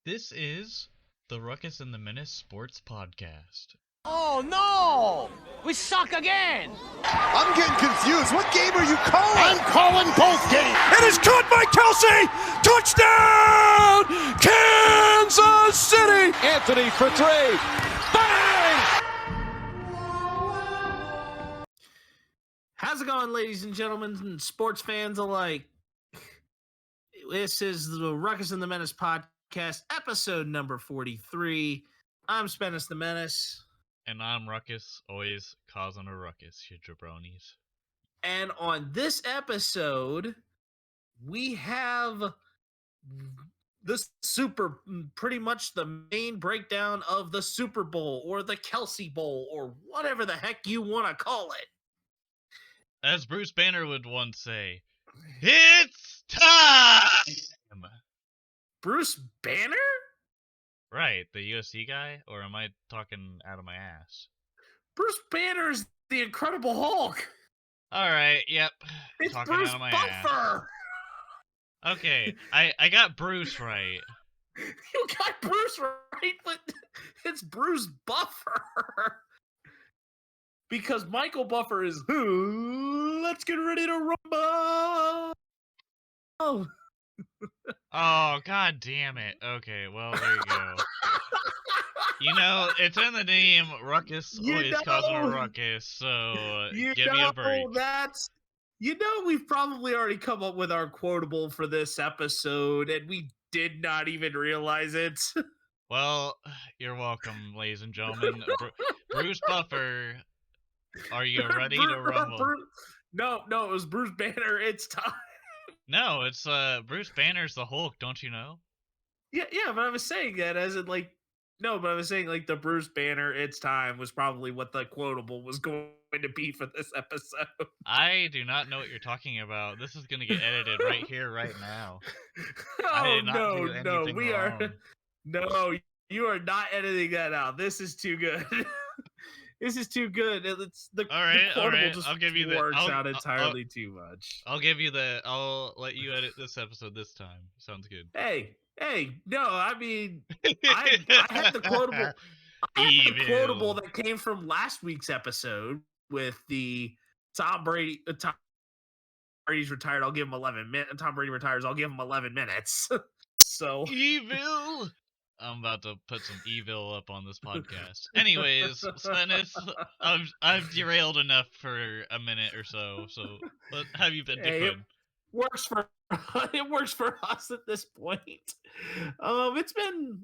This is the Ruckus and The Menace Sports Podcast. Oh no! We suck again! I'm getting confused. What game are you calling? I'm calling both games. It is caught by Kelsey! Touchdown! Kansas City! Anthony for three. Bang! How's it going, ladies and gentlemen, and sports fans alike? This is the Ruckus and The Menace podcast, episode number 43. I'm Ruckus the Menace. And I'm Ruckus, always causing a ruckus, you jabronis. And on this episode, we have pretty much the main breakdown of the Super Bowl or the Kelsey Bowl or whatever the heck you want to call it. As Bruce Banner would once say, it's time! Bruce Banner? Right, the USC guy? Or am I talking out of my ass? Bruce Banner's the Incredible Hulk. Alright, yep. It's talking Bruce out of my Buffer. Ass. Okay, I got Bruce right. You got Bruce right, but it's Bruce Buffer. Because Michael Buffer is, let's get ready to rumble. Oh. Oh, god damn it. Okay, well, there you go. You know, it's in the name, Ruckus, always causing a ruckus, so give me a break. We've probably already come up with our quotable for this episode, and we did not even realize it. Well, you're welcome, ladies and gentlemen. Bruce Buffer, are you ready to rumble? No, it was Bruce Banner. It's time. No, it's Bruce Banner's the Hulk, don't you know? Yeah, but I was saying that as in like, no, but I was saying like the Bruce Banner, it's time was probably what the quotable was going to be for this episode. I do not know what you're talking about. This is going to get edited right here, right now. Oh, no, you are not editing that out. This is too good. This is too good. It's the all right. Just I'll give you the. Works out entirely too much. I'll give you the. I'll let you edit this episode this time. Sounds good. Hey, no, I mean, I had the quotable. The quotable that came from last week's episode with the Tom Brady. Tom Brady's retired. I'll give him 11 minutes. Tom Brady retires. I'll give him 11 minutes. So evil. I'm about to put some evil up on this podcast. Anyways, Svennis, I've derailed enough for a minute or so. So, what have you been doing? It works for us at this point. It's been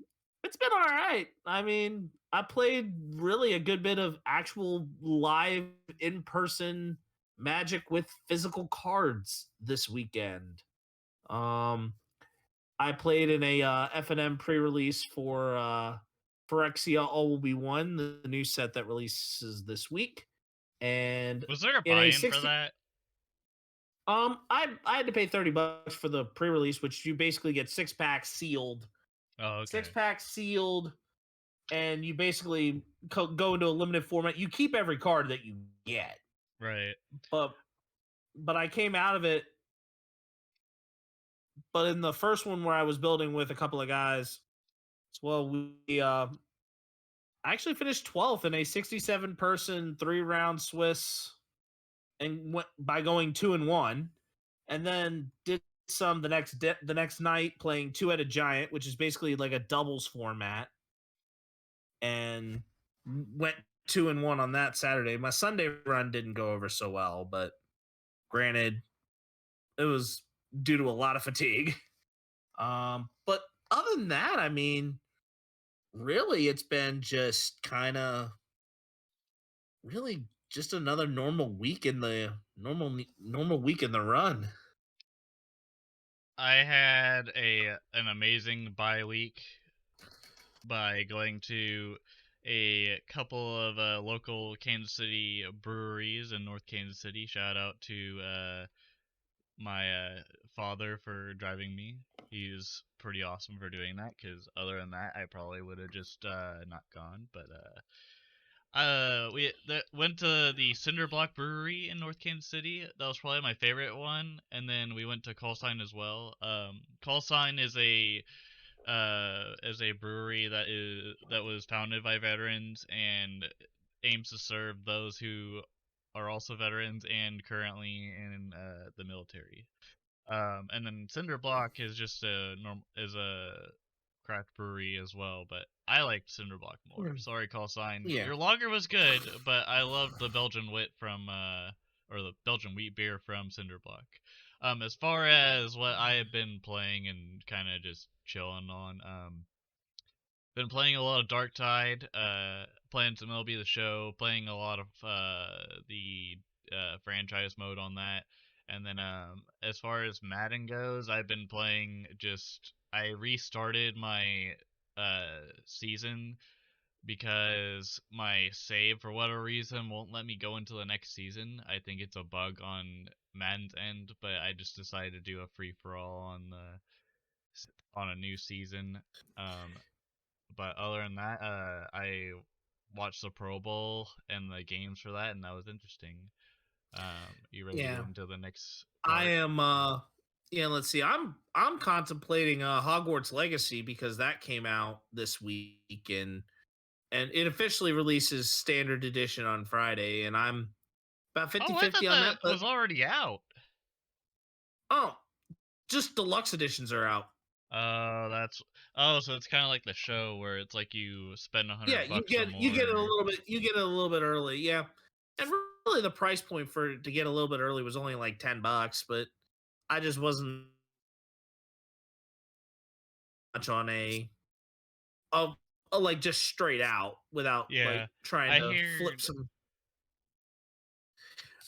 all right. I mean, I played really a good bit of actual live in-person Magic with physical cards this weekend. I played in a F&M pre-release for Phyrexia All Will Be One, the new set that releases this week. And was there a buy-in for that? I had to pay $30 for the pre-release, which you basically get 6 packs sealed. Oh, okay. 6 packs sealed, and you basically go into a limited format. You keep every card that you get, right? But I came out of it. But in the first one where I was building with a couple of guys, well, we I actually finished 12th in a 67-person 3-round Swiss, and went by going 2-1, and then did some the next night playing 2-headed giant, which is basically like a doubles format, and went 2-1 on that Saturday. My Sunday run didn't go over so well, but granted, it was due to a lot of fatigue. But other than that, I mean, really, it's been just kind of really just another normal week in the normal week in the run. I had an amazing bye week by going to a couple of local Kansas City breweries in North Kansas City. Shout out to my father for driving me. He's pretty awesome for doing that, because other than that, I probably would have just not gone. But we went to the Cinderblock Brewery in North Kansas City. That was probably my favorite one. And then we went to Callsign as well. Callsign is a as a brewery that was founded by veterans and aims to serve those who are also veterans and currently in the military. And then Cinder Block is just a craft brewery as well, but I liked Cinder Block more. Sorry, call sign. Yeah. Your lager was good, but I loved the Belgian wit from or the Belgian wheat beer from Cinder Block. As far as what I have been playing and kind of just chilling on, been playing a lot of Dark Tide, playing some MLB The Show, playing a lot of the franchise mode on that. And then as far as Madden goes, I've been playing just I restarted my season because my save for whatever reason won't let me go into the next season. I think it's a bug on Madden's end, but I just decided to do a free for all on a new season. But other than that, I watched the Pro Bowl and the games for that, and that was interesting. You ready to get Yeah. into the next I part? am yeah, let's see. I'm contemplating Hogwarts Legacy because that came out this week and it officially releases standard edition on Friday and I'm about Oh, I thought 50-50 on that, that but was already out. oh, just deluxe editions are out. That's so it's kind of like the show where it's like you spend a Yeah, hundred you bucks or get it a more. little bit early, yeah. And really the price point for to get a little bit early was only like $10, but I just wasn't much on a, a like just straight out without like Yeah, trying I to flip heard. some.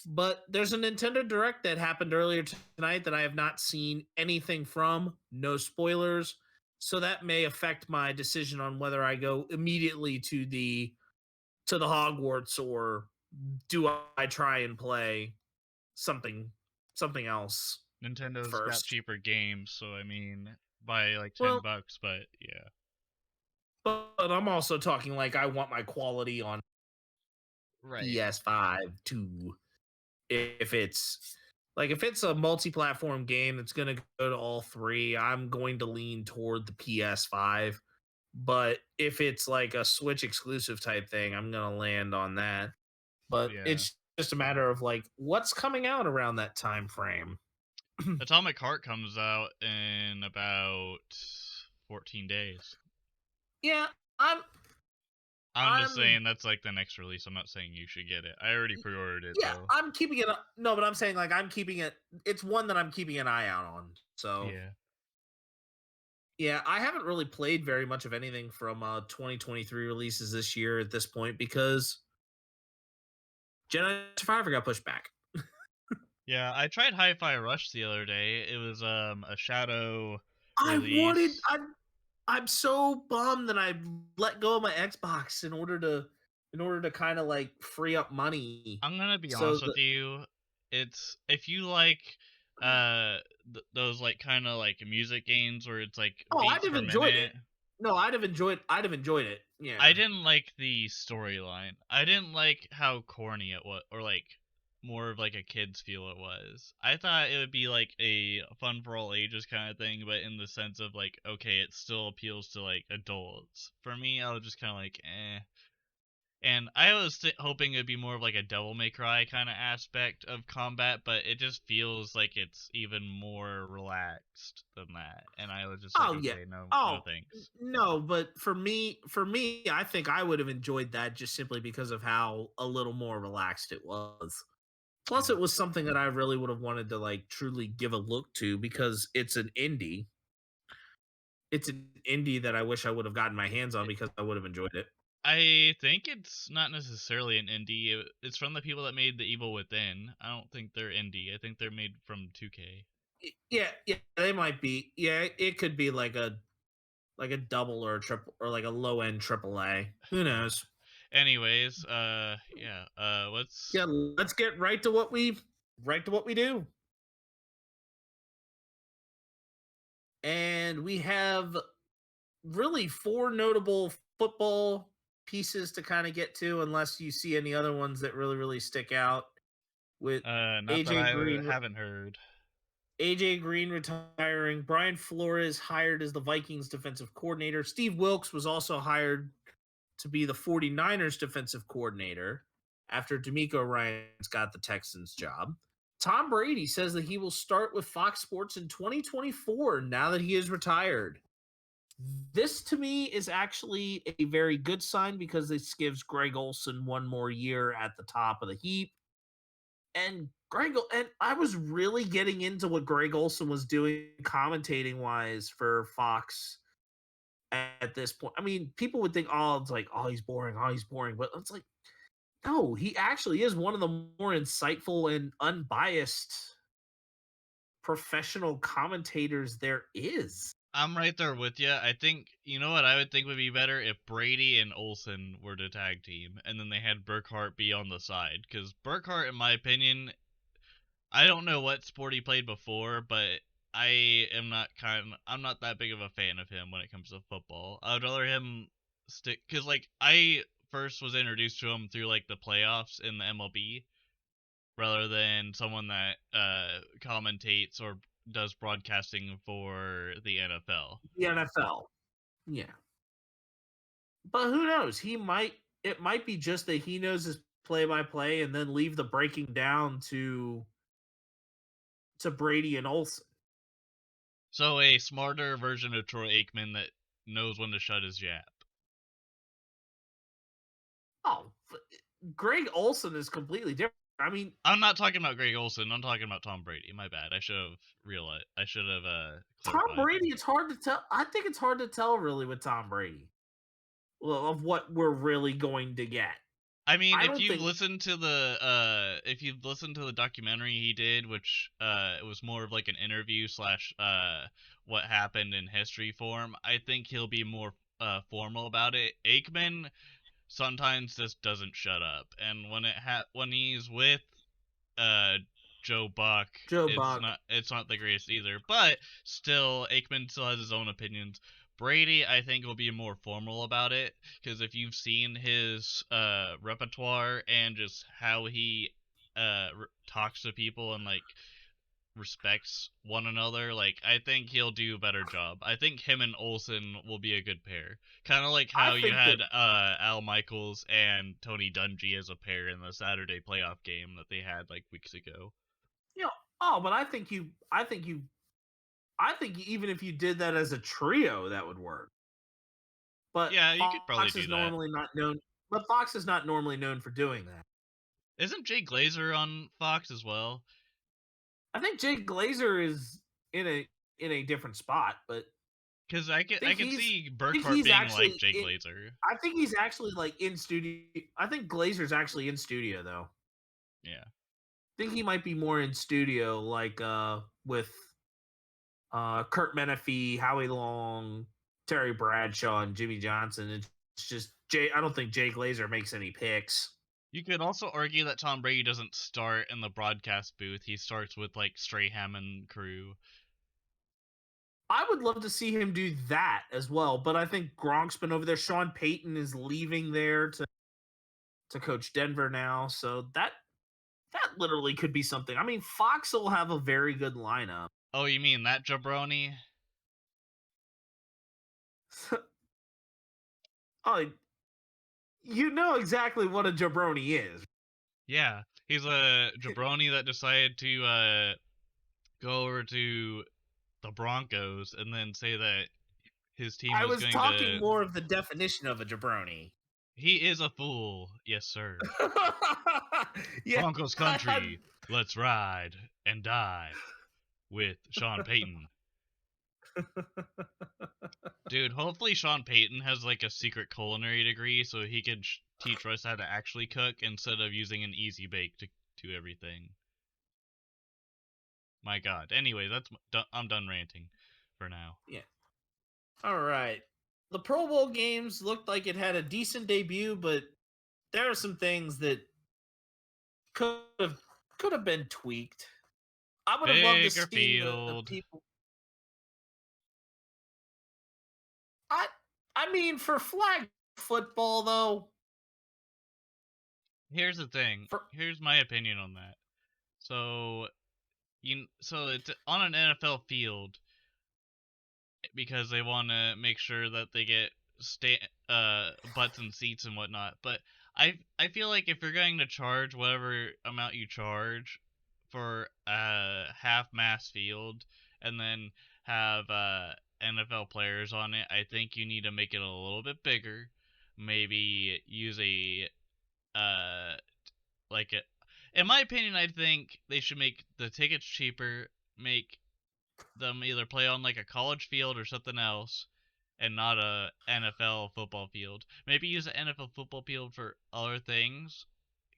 But there's a Nintendo Direct that happened earlier tonight that I have not seen anything from. No spoilers. So that may affect my decision on whether I go immediately to the Hogwarts or do I try and play something something else Nintendo's got first. cheaper games, so I mean, by like ten Well, bucks, but yeah, but I'm also talking like I want my quality on right. PS5 too. If it's if it's a multi-platform game that's going to go to all three, I'm going to lean toward the PS5. But if it's like a Switch exclusive type thing, I'm going to land on that. But Yeah, it's just a matter of like what's coming out around that time frame. Atomic Heart comes out in about 14 days. Yeah, I'm I'm just I'm saying that's like the next release. I'm not saying you should get it. I already pre-ordered it yeah, though. I'm keeping it. No, but I'm saying like I'm keeping it. It's one that I'm keeping an eye out on. So Yeah. yeah, I haven't really played very much of anything from 2023 releases this year at this point because Jedi Survivor got pushed back. Yeah, I tried Hi-Fi Rush the other day. It was a shadow I wanted. release. I'm so bummed that I let go of my Xbox in order to kind of like free up money. I'm gonna be So honest with you. It's if you like those like kind of like music games where it's like oh, I'd beats have per enjoyed it. minute. No, I'd have enjoyed it. Yeah. I didn't like the storyline. I didn't like how corny it was, or like more of like a kid's feel it was. I thought it would be like a fun for all ages kind of thing, but in the sense of like, okay, it still appeals to like adults. For me, I was just kind of like, eh. And I was hoping it'd be more of like a Devil May Cry kind of aspect of combat, but it just feels like it's even more relaxed than that. And I was just like, Oh yeah. okay, no, no Oh thanks. no, but for me, I think I would have enjoyed that just simply because of how a little more relaxed it was. Plus, Yeah. it was something that I really would have wanted to like truly give a look to because it's an indie. It's an indie that I wish I would have gotten my hands on because I would have enjoyed it. I think it's not necessarily an indie. It's from the people that made The Evil Within. I don't think they're indie. I think they're made from 2K. Yeah, yeah, they might be. Yeah, it could be like a double or a triple or like a low end triple A. Who knows? Anyways, yeah. Yeah, let's get right to what we do. And we have really four notable football pieces to kind of get to, unless you see any other ones that really stick out. With Not that AJ I Green, haven't heard. AJ Green retiring. Brian Flores hired as the Vikings defensive coordinator. Steve Wilkes was also hired to be the 49ers defensive coordinator after D'Amico Ryans got the Texans job. Tom Brady says that he will start with Fox Sports in 2024 now that he is retired. This to me is actually a very good sign because this gives Greg Olson one more year at the top of the heap. And I was really getting into what Greg Olson was doing commentating wise for Fox at this point. I mean, people would think, oh, it's like, oh, he's boring, but it's like, no, he actually is one of the more insightful and unbiased professional commentators there is. I'm right there with you. I think, you know what I would think would be better if Brady and Olsen were the tag team, and then they had Burkhart be on the side. Because Burkhart, in my opinion, I don't know what sport he played before, but I'm not that big of a fan of him when it comes to football. I would rather him stick, because like I first was introduced to him through like the playoffs in the MLB, rather than someone that commentates or does broadcasting for the NFL. The NFL. Yeah. But who knows? It might be just that he knows his play by play and then leave the breaking down to Brady and Olsen. So a smarter version of Troy Aikman that knows when to shut his yap. Oh, Greg Olsen is completely different. I mean, I'm not talking about Greg Olsen. I'm talking about Tom Brady. My bad. I should have realized. I should have Tom clarified. Brady, it's hard to tell. I think it's hard to tell really with Tom Brady of what we're really going to get. I mean, if you've listened to the documentary he did, which it was more of like an interview slash what happened in history form, I think he'll be more formal about it. Aikman sometimes just doesn't shut up, and when he's with Joe Buck, it's not the greatest either. But still, Aikman still has his own opinions. Brady, I think, will be more formal about it, because if you've seen his repertoire and just how he talks to people and like respects one another, like I think he'll do a better job. I think him and Olsen will be a good pair, kind of like how you had Al Michaels and Tony Dungy as a pair in the Saturday playoff game that they had like weeks ago. You know, but I think even if you did that as a trio, that would work. But yeah, you could probably do that. Normally not known. But Fox is not normally known for doing that. Isn't Jay Glazer on Fox as well? I think Jay Glazer is in a different spot, but because I can see Burkhart being like Jay Glazer. I think he's actually like in studio. I think Glazer's actually in studio though. Yeah, I think he might be more in studio, like with Kurt Menefee, Howie Long, Terry Bradshaw, and Jimmy Johnson. It's just I don't think Jay Glazer makes any picks. You could also argue that Tom Brady doesn't start in the broadcast booth. He starts with like Strahan and crew. I would love to see him do that as well, but I think Gronk's been over there. Sean Payton is leaving there to coach Denver now, so that literally could be something. I mean, Fox will have a very good lineup. Oh, you mean that jabroni? Oh, you know exactly what a jabroni is. Yeah, he's a jabroni that decided to go over to the Broncos and then say that his team was going to... I was talking more of the definition of a jabroni. He is a fool. Yes, sir. Yeah, Broncos country. Let's ride and die with Sean Payton. Dude, hopefully Sean Payton has like a secret culinary degree so he could teach us how to actually cook instead of using an easy bake to do everything. My God. Anyway, I'm done ranting for now. Yeah. All right. The Pro Bowl games looked like it had a decent debut, but there are some things that could have been tweaked. I would have loved to see the people. I mean, for flag football, though. Here's the thing. Here's my opinion on that. So, so it's on an NFL field because they want to make sure that they get butts and seats and whatnot. But I feel like if you're going to charge whatever amount you charge for a half mass field and then have NFL players on it, I think you need to make it a little bit bigger. Maybe use a uh like a in my opinion, I think they should make the tickets cheaper, make them either play on like a college field or something else, and not a NFL football field. Maybe use an NFL football field for other things,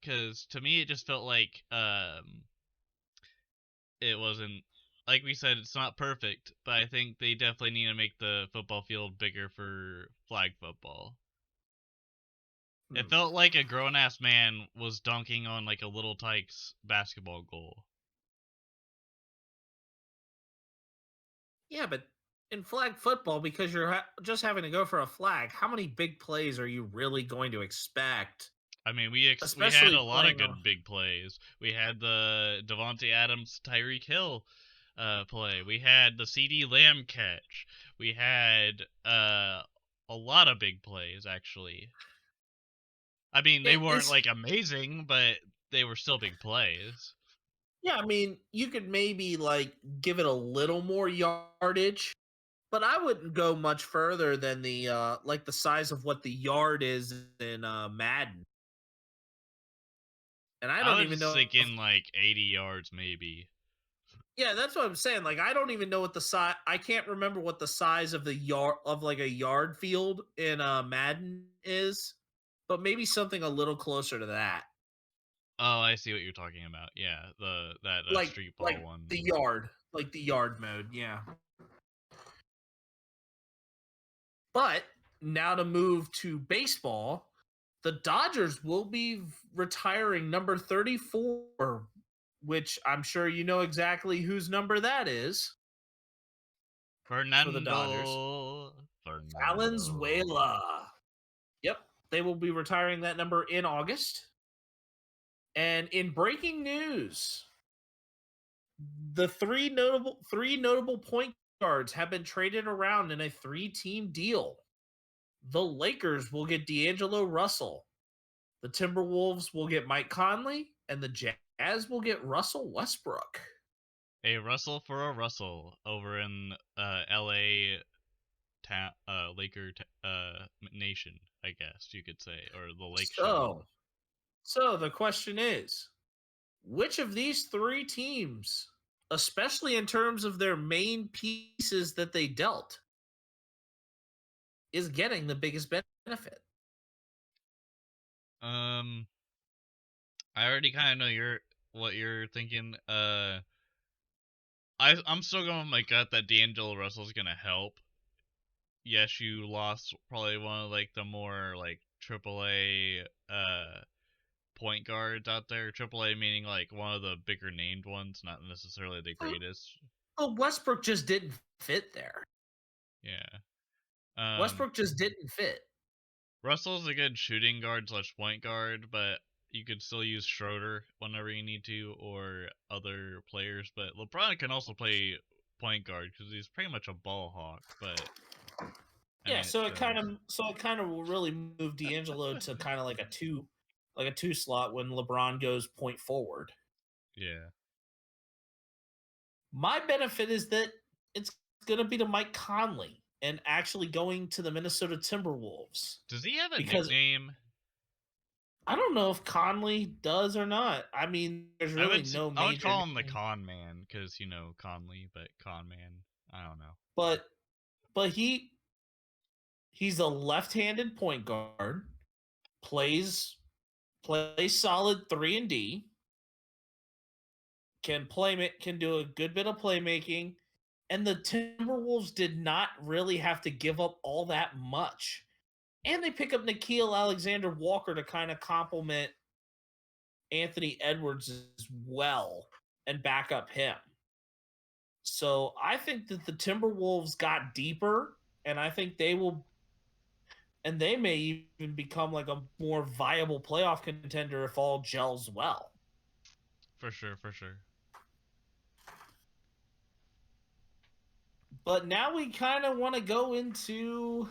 because to me it just felt like it wasn't, like we said, it's not perfect, but I think they definitely need to make the football field bigger for flag football. It felt like a grown ass man was dunking on like a little Tykes basketball goal. Yeah, but in flag football, because you're just having to go for a flag, how many big plays are you really going to expect? I mean, we had Especially a lot of playing good big plays. We had the Devontae Adams Tyreek Hill play. We had the CD Lamb catch. We had a lot of big plays actually. I mean, they weren't it's like amazing, but they were still big plays. yeah, I mean, you could maybe like give it a little more yardage, but I wouldn't go much further than the like the size of what the yard is in Madden. And I I don't was even just know if, thinking like 80 yards maybe. yeah, that's what I'm saying. Like I don't even know what the size, I can't remember what the size of the yard of like a yard field in Madden is, but maybe something a little closer to that. Oh, I see what you're talking about. Yeah, that street ball Like one. the yard mode, yeah. But now to move to baseball, the Dodgers will be retiring number 34, which I'm sure you know exactly whose number that is for the Dodgers. Fernando. Valenzuela. Yep, they will be retiring that number in August. And in breaking news, the three notable point guards have been traded around in a three-team deal. The Lakers will get D'Angelo Russell. The Timberwolves will get Mike Conley, and the Jazz will get Russell Westbrook. A Russell for a Russell over in LA Nation, I guess you could say, or the Lake Show. So the question is, which of these three teams, especially in terms of their main pieces that they dealt, is getting the biggest benefit? Um, I already kind of know what you're thinking. I'm still going with my gut that D'Angelo Russell's gonna help. Yes, you lost probably one of like the more like AAA point guards out there. AAA meaning like one of the bigger named ones, not necessarily the greatest. Oh, Westbrook just didn't fit there. Yeah. Westbrook just didn't fit. Russell's a good shooting guard / point guard, but you could still use Schroeder whenever you need to, or other players. But LeBron can also play point guard because he's pretty much a ball hawk. But I Yeah, mean, so it kind of will really move D'Angelo to kind of like a two slot when LeBron goes point forward. yeah. My benefit is that it's going to be to Mike Conley and actually going to the Minnesota Timberwolves. Does he have a Because nickname? I don't know if Conley does or not. I mean, there's really no I would major call him the name. Con Man because Conley, but Con Man. I don't know. But he's a left-handed point guard, plays solid 3 and D, can do a good bit of playmaking, and the Timberwolves did not really have to give up all that much. And they pick up Nickeil Alexander-Walker to kind of complement Anthony Edwards as well and back up him. So I think that the Timberwolves got deeper, and I think they may even become like a more viable playoff contender if all gels well. For sure, for sure. But now we kind of want to go into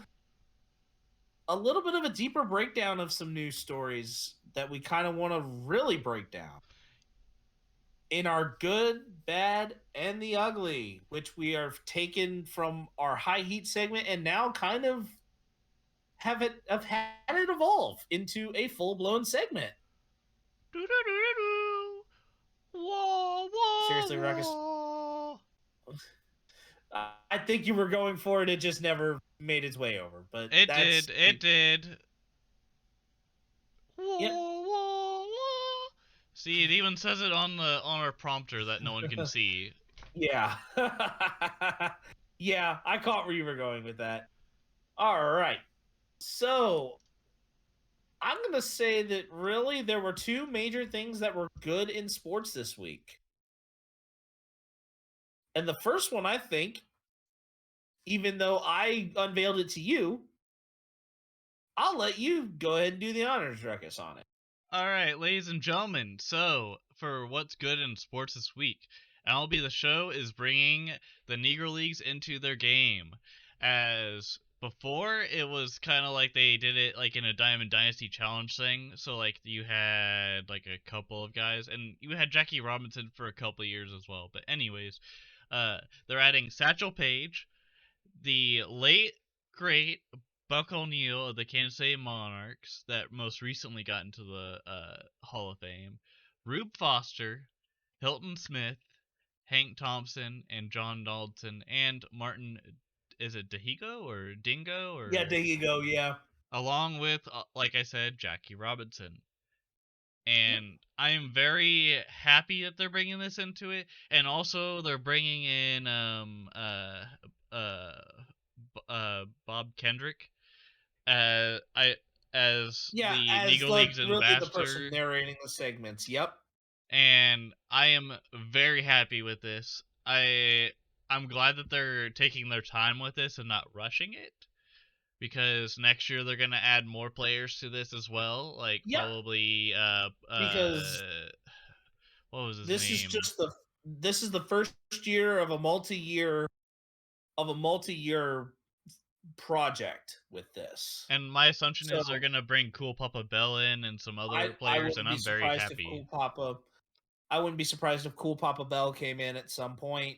a little bit of a deeper breakdown of some news stories that we kind of want to really break down in our good, bad, and the ugly, which we are taken from our high heat segment and now kind of have had it evolve into a full blown segment. Doo-doo-doo-doo-doo. Whoa, whoa, Seriously, Ruckus, whoa. I think you were going for it. It just never made its way over. But It that's did. It did. yeah, Whoa, whoa, whoa. See, it even says it on our prompter that no one can see. yeah, yeah. I caught where you were going with that. All right, so I'm gonna say that really there were two major things that were good in sports this week, and the first one I think, even though I unveiled it to you, I'll let you go ahead and do the honors, Ruckus, on it. All right, ladies and gentlemen. So, for what's good in sports this week, MLB The Show is bringing the Negro Leagues into their game. As before, it was kind of like they did it like in a Diamond Dynasty challenge thing. So, like you had like a couple of guys, and you had Jackie Robinson for a couple of years as well. But anyways, they're adding Satchel Paige, the late great Buck O'Neill of the Kansas City Monarchs that most recently got into the Hall of Fame, Rube Foster, Hilton Smith, Hank Thompson, and John Dalton, and Martin, is it Dahigo or Dingo Yeah, or there you go. Yeah. along with like I said, Jackie Robinson. Yep. And I am very happy that they're bringing this into it, and also they're bringing in uh Bob Kendrick I as Yeah, the as Negro like League's really the person ambassador, narrating the segments. Yep. and I am very happy with this. I'm glad that they're taking their time with this and not rushing it, because next year they're gonna add more players to this as well, like Yep. probably Because what was his this is name? just the first year of a multi-year project with this. And my assumption So is they're gonna bring Cool Papa Bell in and some other I players, wouldn't and be I'm very surprised if happy. I wouldn't be surprised if Cool Papa Bell came in at some point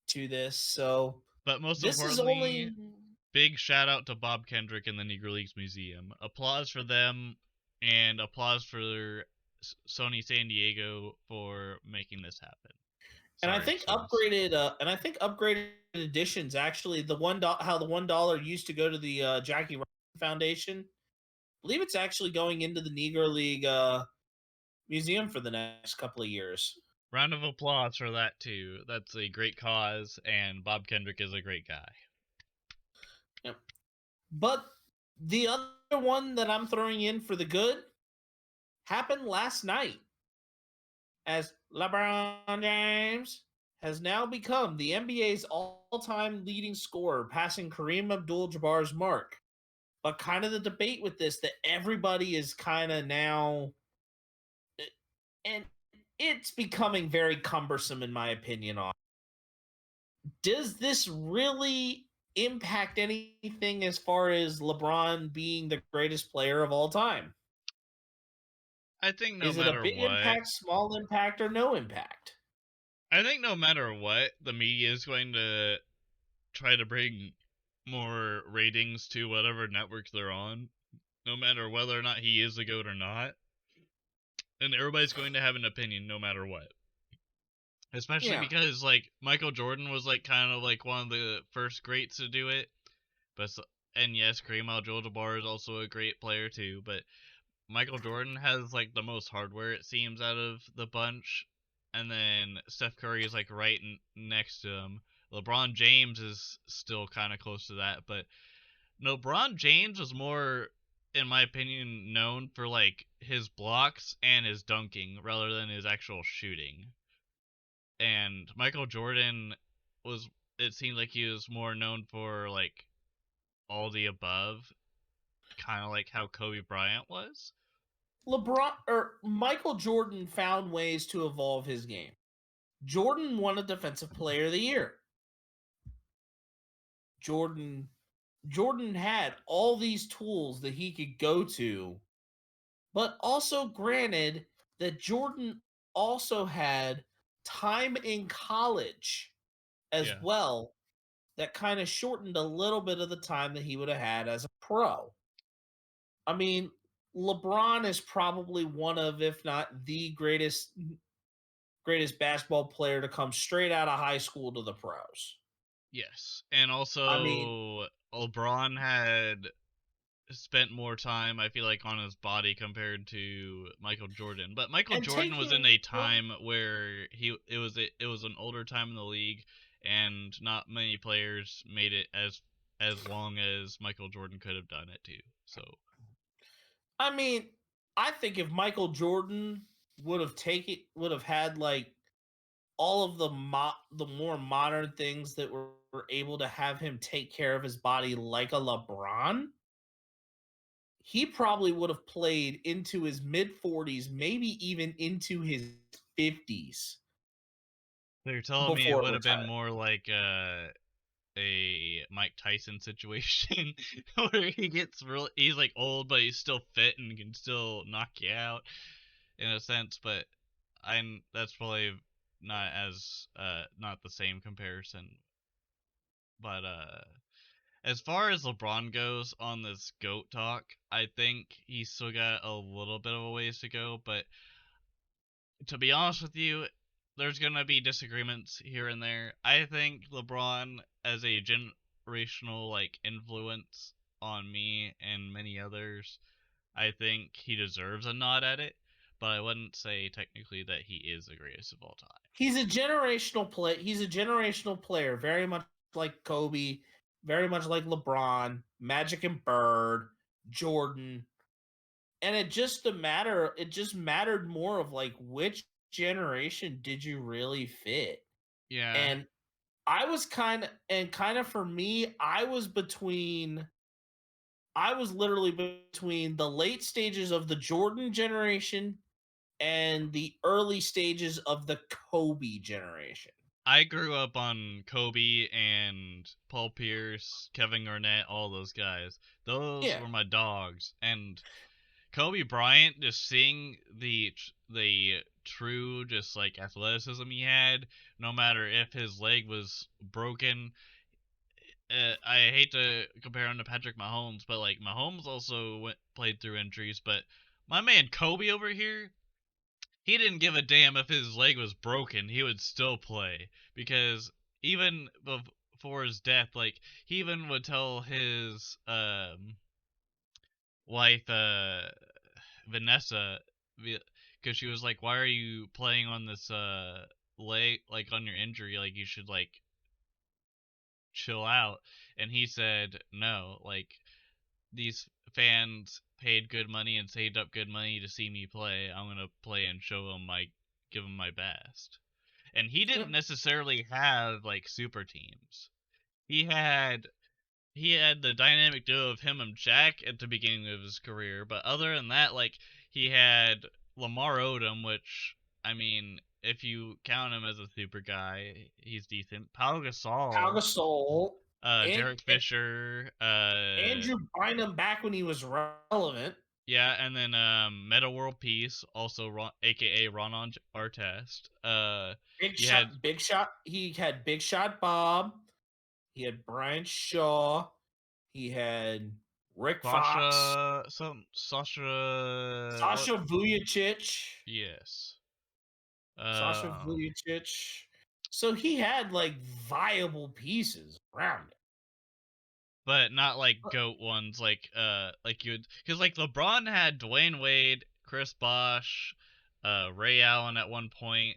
to this. So But most this is importantly, only big shout out to Bob Kendrick and the Negro Leagues Museum. Applause for them, and applause for Sony San Diego for making this happen. and I Sorry, think Swiss. upgraded editions actually how the $1 used to go to the Jackie Robinson Foundation. I believe it's actually going into the Negro League museum for the next couple of years. Round of applause for that too. That's a great cause, and Bob Kendrick is a great guy. Yep. But the other one that I'm throwing in for the good happened last night, as LeBron James has now become the NBA's all-time leading scorer, passing Kareem Abdul-Jabbar's mark. But kind of the debate with this that everybody is kind of now, and it's becoming very cumbersome in my opinion. On does this really impact anything as far as LeBron being the greatest player of all time? I think no Is it a matter big what, impact, small impact, or no impact? the media is going to try to bring more ratings to whatever network they're on, no matter whether or not he is the GOAT or not. And everybody's going to have an opinion no matter what. Especially Yeah. because like Michael Jordan was like kind of like one of the first greats to do it. But and yes, Kareem Abdul-Jabbar is also a great player too, but Michael Jordan has like the most hardware it seems out of the bunch, and then Steph Curry is like right next to him. LeBron James is still kind of close to that, but no, LeBron James was more, in my opinion, known for like his blocks and his dunking rather than his actual shooting. And Michael Jordan was, it seemed like he was more known for like all the above, kind of like how Kobe Bryant was. LeBron or Michael Jordan found ways to evolve his game. Jordan won a Defensive Player of the Year. Jordan had all these tools that he could go to, but also granted that Jordan also had time in college as Yeah. well that kind of shortened a little bit of the time that he would have had as a pro. I mean, LeBron is probably one of, if not the greatest basketball player to come straight out of high school to the pros. Yes. And I mean, also LeBron had spent more time, I feel like, on his body compared to Michael Jordan. But Michael and Jordan was in taking a time where it was an older time in the league, and not many players made it as long as Michael Jordan could have done it too. So I mean, I think if Michael Jordan would have had like all of the more modern things that were able to have him take care of his body like a LeBron, he probably would have played into his mid 40s, maybe even into his 50s they're telling me it before would have been retired. more like a Mike Tyson situation where he's like old but he's still fit and can still knock you out in a sense, but that's probably not the same comparison. But as far as LeBron goes on this GOAT talk, I think he's still got a little bit of a ways to go, but to be honest with you, there's gonna be disagreements here and there. I think LeBron, as a generational like influence on me and many others, I think he deserves a nod at it. But I wouldn't say technically that he is the greatest of all time. He's a generational player, very much like Kobe, very much like LeBron, Magic and Bird, Jordan. And it just mattered more of like which generation did you really fit. Yeah, And kind of for me, I was literally between the late stages of the Jordan generation and the early stages of the Kobe generation. I grew up on Kobe and Paul Pierce, Kevin Garnett, all those guys. Those Yeah. were my dogs. And Kobe Bryant, just seeing the true just like athleticism he had, no matter if his leg was broken. I hate to compare him to Patrick Mahomes, but like Mahomes also played through injuries. But my man Kobe over here, he didn't give a damn if his leg was broken. He would still play because even before his death, like he even would tell his wife Vanessa, because she was like, "Why are you playing on this leg, like on your injury? Like you should like chill out." And he said, "No, like these fans paid good money and saved up good money to see me play. I'm gonna play and show them give them my best." And he didn't Yep. necessarily have like super teams. He had he had the dynamic duo of him and Jack at the beginning of his career, but other than that, like he had Lamar Odom, which I mean, if you count him as a super guy, he's decent. Pau Pau Gasol, Gasol, Derek and Fisher, Andrew Bynum back when he was relevant. yeah, and then Meta World Peace, also aka Ron Artest. You had Big Shot. He had Big Shot Bob. He had Brian Shaw. He had Rick Fox, Sasha, what? Sasha Vujacic, Yes. Sasha Um, Vujacic. So he had like viable pieces around it. but not like goat ones like you'd because like LeBron had Dwayne Wade, Chris Bosh, Ray Allen at one point,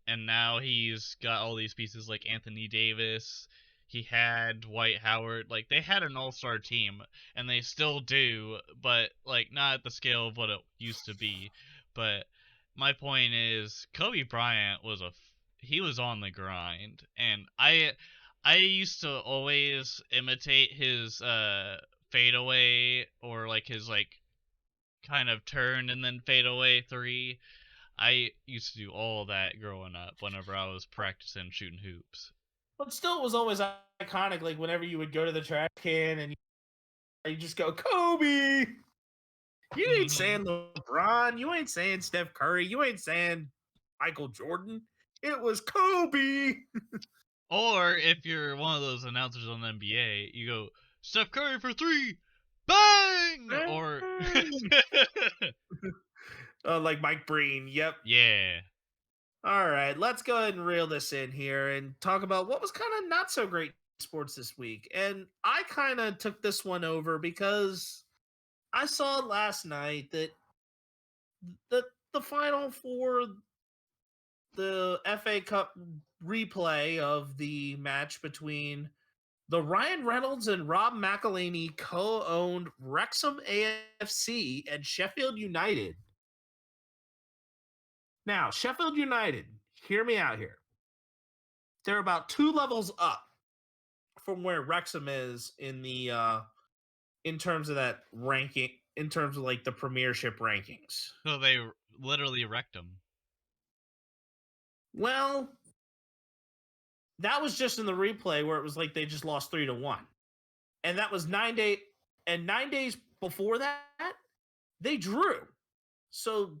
and now he's got all these pieces like Anthony Davis. He had Dwight Howard. Like they had an all-star team, and they still do, but like not at the scale of what it used to be. But my point is, Kobe Bryant he was on the grind, and I used to always imitate his fadeaway or like his like kind of turn and then fade away three. I used to do all that growing up whenever I was practicing shooting hoops. But still, it was always iconic. Like whenever you would go to the trash can and you just go Kobe. You ain't Mhm. saying LeBron. You ain't saying Steph Curry. You ain't saying Michael Jordan. It was Kobe. Or if you're one of those announcers on the NBA, you go Steph Curry for three, bang! Or Like Mike Breen. Yep. yeah, All right, let's go ahead and reel this in here and talk about what was kind of not so great in sports this week. And I kind of took this one over because I saw last night that the the final for the FA Cup replay of the match between the Ryan Reynolds and Rob McElhenney co-owned Wrexham AFC and Sheffield United. Now, Sheffield United, hear me out here. They're about 2 levels up from where Wrexham is in terms of that ranking, in terms of like the premiership rankings. so they literally wrecked him. Well, that was just in the replay where it was like they just lost 3-1. And that was 9 days, and 9 days before that, they drew. So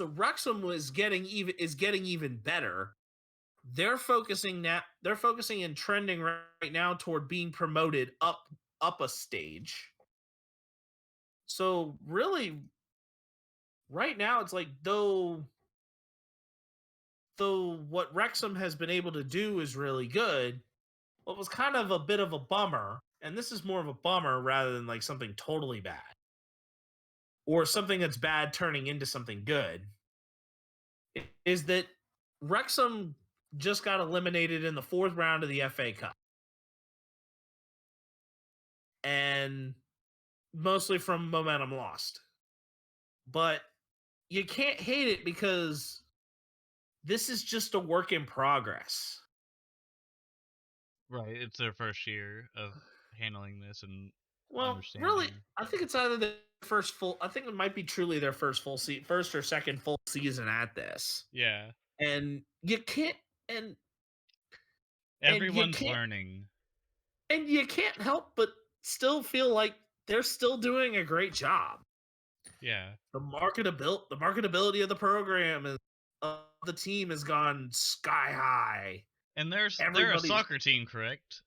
Wrexham was getting even better. They're focusing and trending right now toward being promoted up a stage. So really right now it's like though what Wrexham has been able to do is really good, what was kind of a bit of a bummer, and this is more of a bummer rather than like something totally bad or something that's bad turning into something good, is that Wrexham just got eliminated in the fourth round of the FA Cup. And mostly from momentum lost. But you can't hate it because this is just a work in progress. Right, it's their first year of handling this and Well, really, understanding. I think it's either their first full. I think it might be truly their first or second full season at this. Yeah, And you can't and and you everyone's can't learning. and you can't help but still feel like they're still doing a great job. Yeah, The marketability of the program is of the team has gone sky high. and they're a Everybody's soccer team, correct?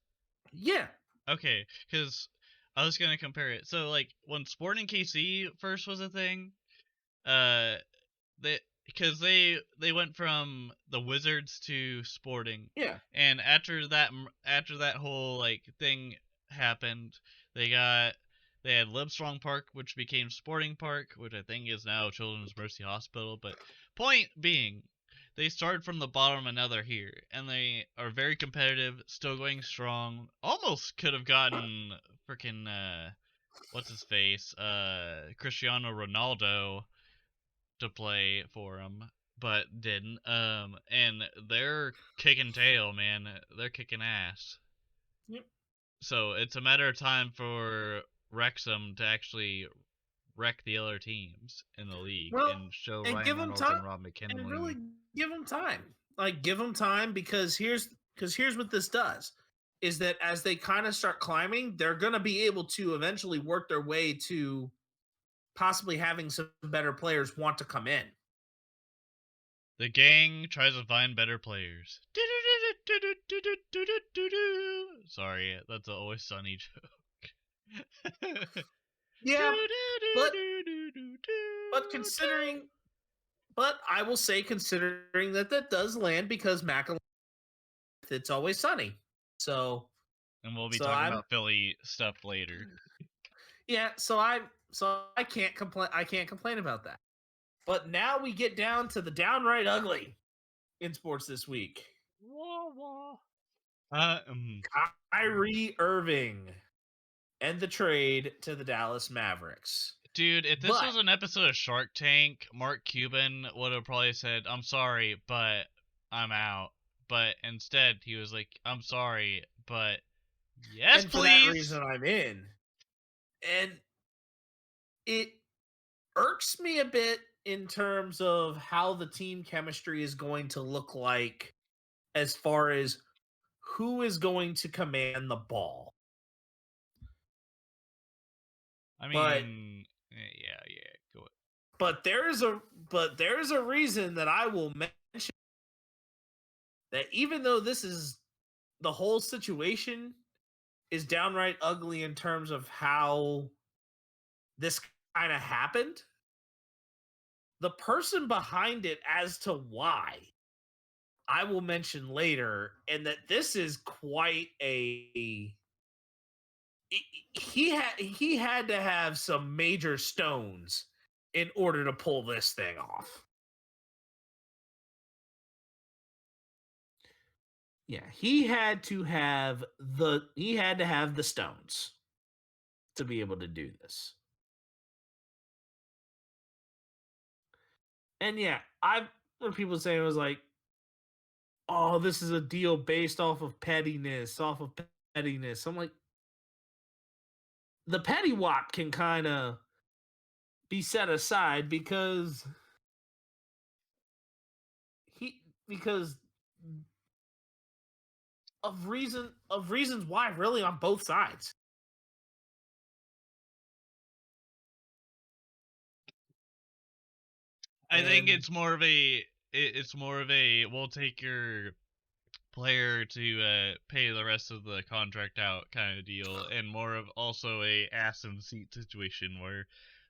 yeah, Okay, because I was gonna compare it. So like when Sporting KC first was a thing, uh, they because they went from the Wizards to Sporting, yeah. and after that whole like thing happened, they had Livestrong Park, which became Sporting Park, which I think is now Children's Mercy Hospital. But point being, they started from the bottom and now they're here, and they are very competitive, still going strong. Almost could have gotten freaking what's his face, Cristiano Ronaldo to play for them, but didn't. And they're kicking tail, man. They're kicking ass. Yep. So it's a matter of time for Wrexham to actually wreck the other teams in the league Well, and show and Ryan give them Reynolds time, and Rob and really McKinley. give them time. Like give them time because here's what this does is that as they kind of start climbing, they're going to be able to eventually work their way to possibly having some better players want to come in. The gang tries to find better players. Sorry, that's an Always Sunny joke. Yeah, but considering, but I will say considering that does land because McElhenney, it's always sunny. So And we'll be so talking I'm about Philly stuff later. yeah. So I can't complain. I can't complain about that. But now we get down to the downright ugly in sports this week. Wah, wah. Uh, um, Kyrie Irving and the trade to the Dallas Mavericks. Dude, if this But was an episode of Shark Tank, Mark Cuban would have probably said, "I'm sorry, but I'm out." But instead, he was like, "I'm sorry, but yes, and for that please." reason I'm in. And it irks me a bit in terms of how the team chemistry is going to look like as far as who is going to command the ball. I But mean, yeah, go. but there's a reason that I will mention that even though this is the whole situation is downright ugly in terms of how this kind of happened, the person behind it as to why I will mention later, and that this is quite a he had to have some major stones in order to pull this thing off. Yeah, he had to have the stones to be able to do this. And yeah, I've heard people say it was like, oh, this is a deal based off of pettiness, I'm like, the petty wop can kind of be set aside because he because of reasons why, really, on both sides. I think And it's more of a we'll take your player to pay the rest of the contract out kind of deal, and more of also a ass in seat situation where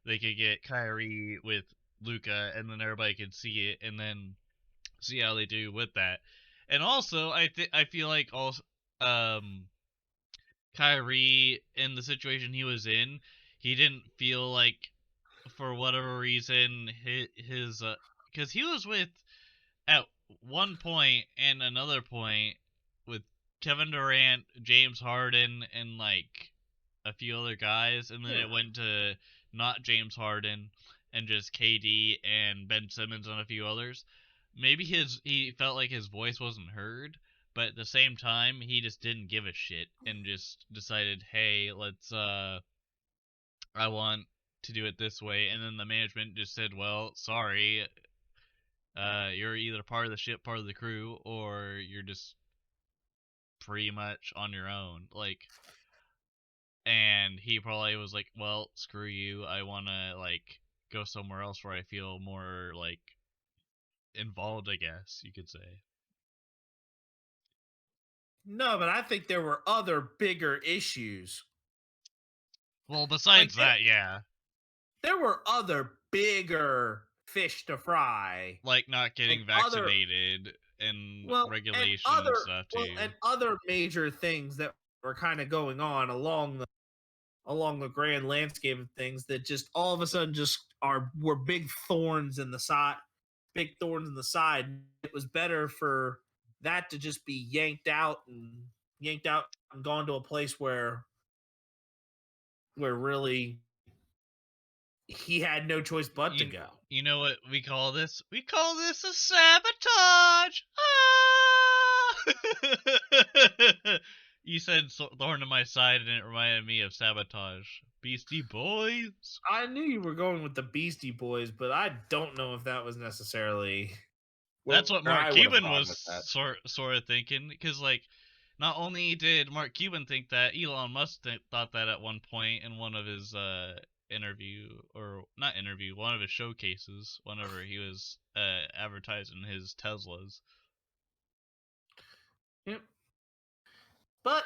they could get Kyrie with Luca, and then everybody could see it, and then see how they do with that. And also, I feel like also Kyrie in the situation he was in, he didn't feel like for whatever reason his because he was with at one point and another point with Kevin Durant, James Harden, and like a few other guys, and then yeah, it went to not James Harden and just KD and Ben Simmons and a few others. Maybe he felt like his voice wasn't heard, but at the same time he just didn't give a shit and just decided, hey, let's I want to do it this way, and then the management just said, well, sorry, you're either part of the ship, part of the crew, or you're just pretty much on your own. Like, and he probably was like, well, screw you. I want to like go somewhere else where I feel more like involved, I guess you could say. no, but I think there were other bigger issues. Well, Like besides that, yeah, there were other bigger fish to fry, like not and getting other vaccinated and regulation and stuff too. and other major things that were kind of going on along the grand landscape of things that just all of a sudden just were big thorns in the side. It was better for that to just be yanked out and gone to a place where really he had no choice but to You go. you know what we call this? We call this a sabotage. Ah! You said thorn in my side, and it reminded me of sabotage. Beastie Boys. I knew you were going with the Beastie Boys, but I don't know if that was necessarily where That's what Mark I would have Cuban gone was with that. sort of thinking, because like, not only did Mark Cuban think that, Elon Musk thought that at one point in one of his interview, or not interview, one of his showcases, whenever he was advertising his Teslas. Yep. But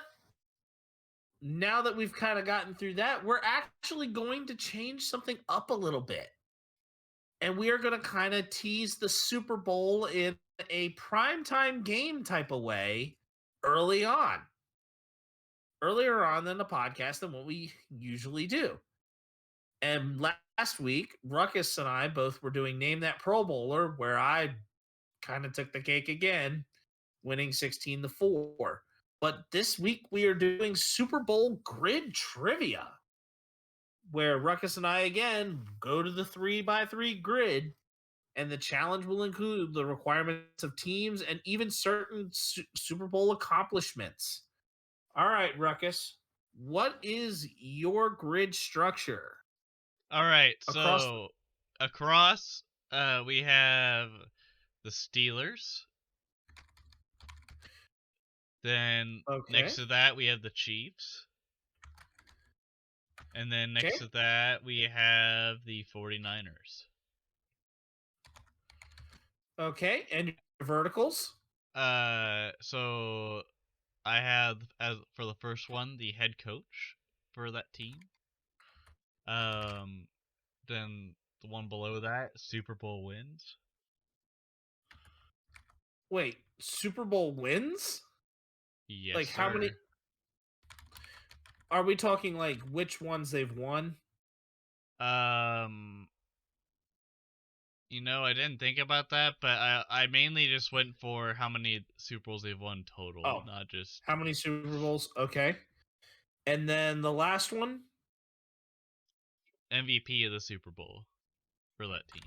now that we've kind of gotten through that, we're actually going to change something up a little bit. And we are going to kind of tease the Super Bowl in a primetime game type of way early on. Earlier on than the podcast than what we usually do. And last week, Ruckus and I both were doing Name That Pro Bowler, where I kind of took the cake again, winning 16-4. But this week we are doing Super Bowl grid trivia, where Ruckus and I again go to the 3x3 grid, and the challenge will include the requirements of teams and even certain Super Bowl accomplishments. All right, Ruckus, what is your grid structure All right, across? so across, we have the Steelers, Then Okay. next to that we have the Chiefs. And then next to that we have the 49ers. Okay, and your verticals? So I have, as for the first one, the head coach for that team. Then the one below that, Super Bowl wins. Wait, Super Bowl wins? Yes, Like how many sir. are we talking, like which ones they've won? Um, I didn't think about that, but I mainly just went for how many Super Bowls they've won total, Oh, not just how many Super Bowls? Okay. And then the last one? MVP of the Super Bowl for that team.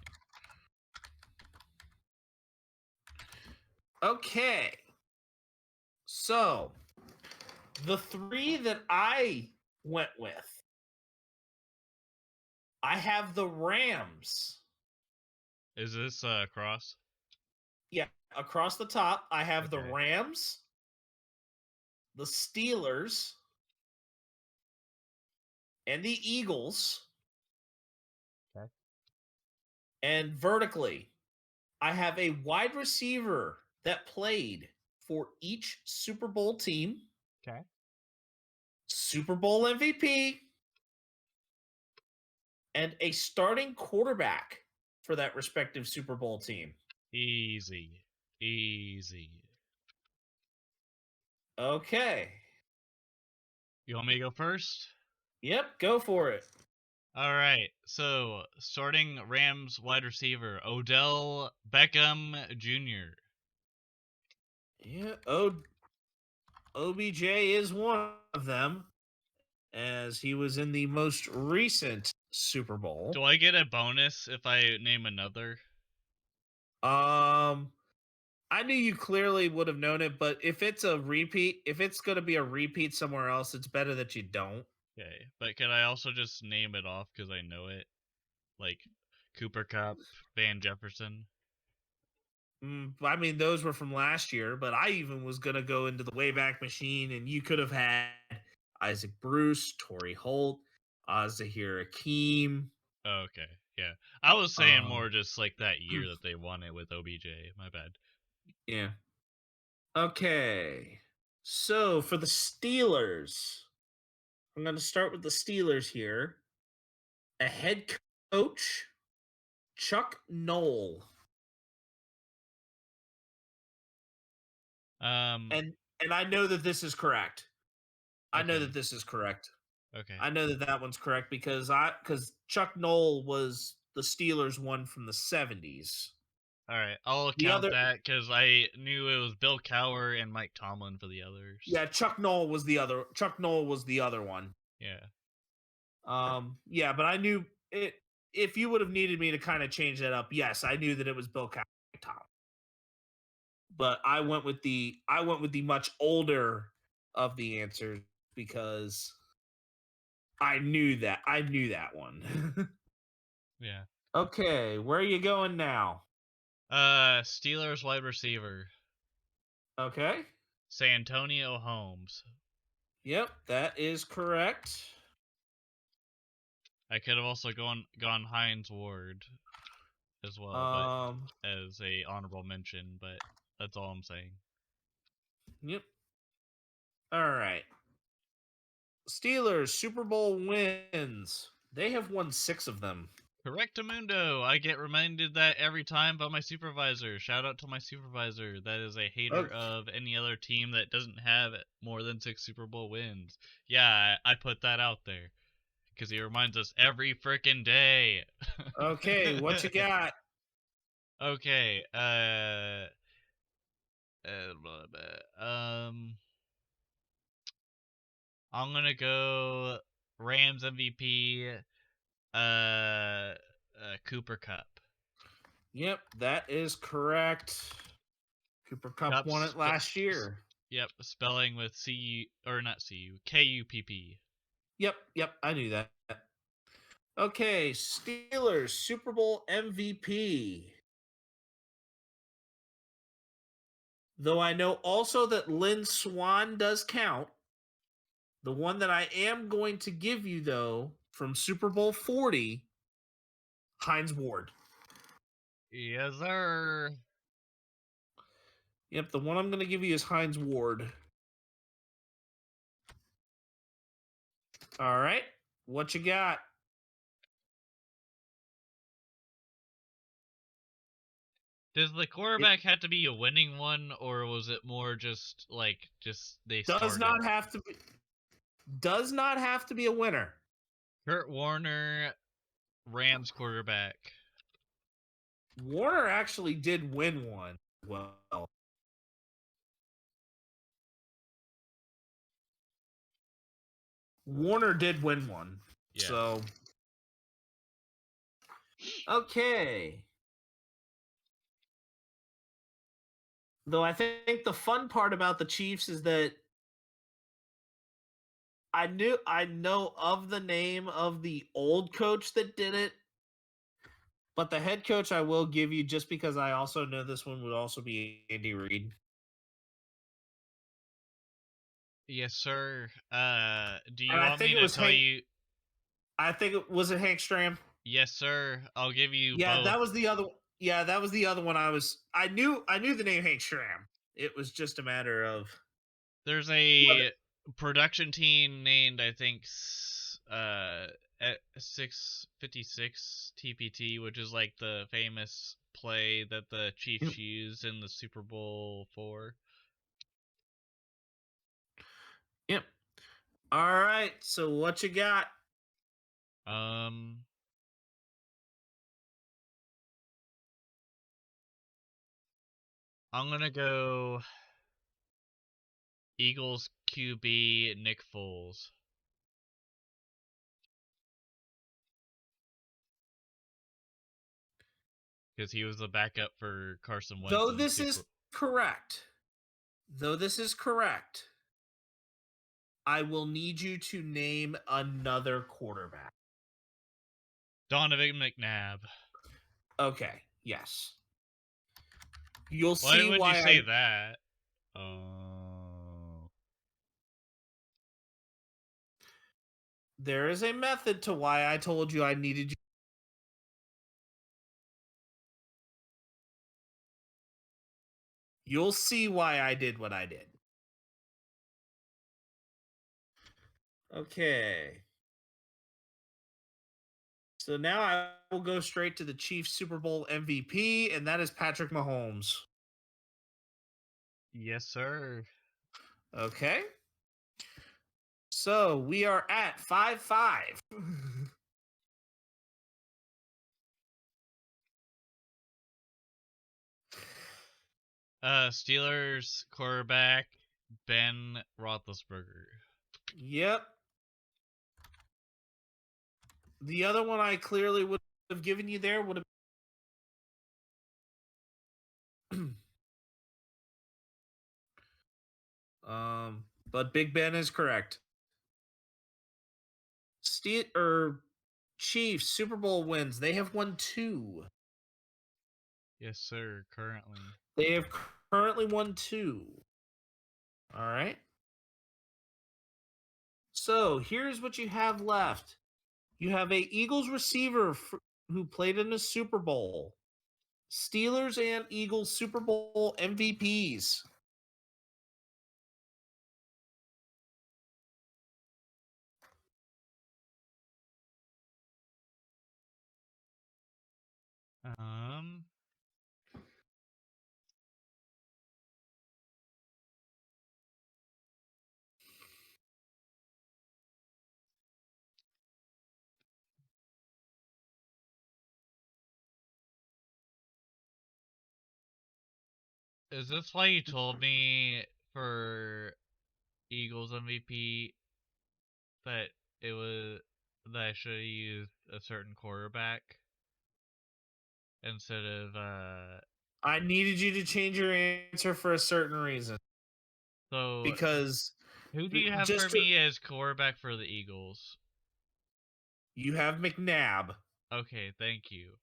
Okay. So, the 3 that I went with, I have the Rams. Is this cross? Yeah, across the top, I have the Okay. Rams, the Steelers, and the Eagles. Okay. And vertically, I have a wide receiver that played for each Super Bowl team, Okay. Super Bowl MVP, and a starting quarterback for that respective Super Bowl team. Easy. Easy. Okay. You want me to go first? Yep, go for it. All right. So, starting Rams wide receiver, Odell Beckham Jr. Yeah, OBJ is one of them, as he was in the most recent Super Bowl. Do I get a bonus if I name another? Um, I knew you clearly would have known it, but if it's a repeat, if it's going to be a repeat somewhere else, it's better that you don't. Okay. But can I also just name it off because I know it? Like Cooper Cup, Van Jefferson. I mean, those were from last year, but I even was going to go into the Wayback Machine, and you could have had Isaac Bruce, Torrey Holt, Zahir Akeem. Oh, okay. Yeah. I was saying Um, more just like that year that they won it with OBJ. My bad. yeah. Okay. So for the Steelers, I'm going to start with the Steelers here. A head coach, Chuck Knoll. Um. And I know that this is correct. I know that Okay. this is correct. Okay. I know that that one's correct because Chuck Knoll was the Steelers one from the 70s. All right. I'll The count other that because I knew it was Bill Cowher and Mike Tomlin for the others. Yeah, Chuck Knoll was the other. Chuck Knoll was the other one. Yeah. Yeah, but I knew it. If you would have needed me to kind of change that up, yes, I knew that it was Bill Cowher. But I went with the much older of the answers because I knew that one. Yeah. Okay, where are you going now? Steelers wide receiver, Okay. Santonio Holmes. Yep, that is correct. I could have also gone Hines Ward as well, but Um, as a honorable mention, but that's all I'm saying. yep. All right. Steelers Super Bowl wins. They have won 6 of them. Correctamundo. I get reminded that every time by my supervisor. Shout out to my supervisor. That is a hater Okay. of any other team that doesn't have more than 6 Super Bowl wins. Yeah, I put that out there because he reminds us every freaking day. Okay, what you got? Okay. Blah, blah. I'm gonna go Rams MVP. Cooper Cup. Yep, that is correct. Cooper Cup won it last year. Yep, spelling with C or not C Kupp. Yep, I knew that. Okay, Steelers Super Bowl MVP. Though I know also that Lynn Swan does count. The one that I am going to give you, though, from Super Bowl 40, Hines Ward. Yes, sir. Yep, the one I'm going to give you is Hines Ward. All right. What you got? Does the quarterback have to be a winning one, or was it more just they Does started? not have to be. Does not have to be a winner. Kurt Warner, Rams quarterback. Warner actually did win one. Well, Warner did win one. Yeah. So, okay. Though I think the fun part about the Chiefs is that I know of the name of the old coach that did it, but the head coach I will give you just because I also know this one would also be Andy Reid. Yes, sir. Do you And I want think me it to was tell Hank. you? I think it was Hank Stram. Yes, sir. I'll give you Yeah, both. that was the other. Yeah, that was the other one. I knew the name Hank Stram. It was just a matter of There's a production team named, I think, at 656 TPT, which is like the famous play that the Chiefs used in the Super Bowl 4. Yep. All right. So what you got? I'm gonna go Eagles QB Nick Foles. Because he was the backup for Carson Wentz. Though this is correct, I will need you to name another quarterback. Donovan McNabb. Okay. Yes. You'll Why see would why you say that? Oh. There is a method to why I told you I needed you. You'll see why I did what I did. Okay. So now I will go straight to the Chiefs Super Bowl MVP, and that is Patrick Mahomes. Yes, sir. Okay. So we are at 5-5. Steelers quarterback Ben Roethlisberger. Yep. The other one I clearly would have given you there would have. But Big Ben is correct. Chiefs Super Bowl wins. They have won 2. Yes, sir. Currently. They have currently won 2. All right. So here's what you have left. You have a Eagles receiver who played in a Super Bowl. Steelers and Eagles Super Bowl MVPs. Is this why you told me for Eagles MVP that it was that I should have used a certain quarterback instead of I needed you to change your answer for a certain reason. So Because who do you have for me as quarterback for the Eagles? You have McNabb. Okay, thank you.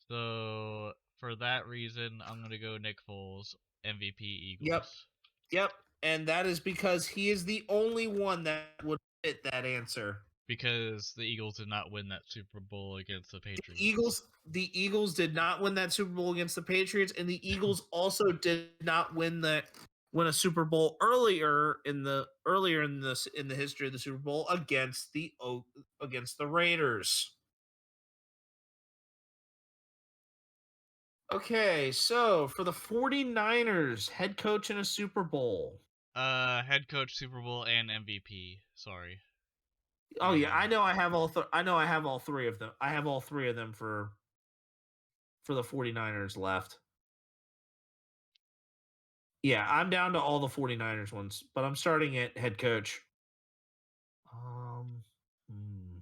So for that reason, I'm gonna go Nick Foles. MVP Yep. Eagles. Yep. And that is because he is the only one that would fit that answer. Because the Eagles did not win that Super Bowl against the Patriots. The Eagles did not win that Super Bowl against the Patriots, and the Eagles also did not win a Super Bowl earlier in the history of the Super Bowl against the Raiders. Okay, so for the 49ers, head coach in a Super Bowl. Head coach, Super Bowl, and MVP. Sorry. Oh yeah, I know I have all three of them. I have all three of them for the 49ers left. Yeah, I'm down to all the 49ers ones, but I'm starting at head coach. Hmm.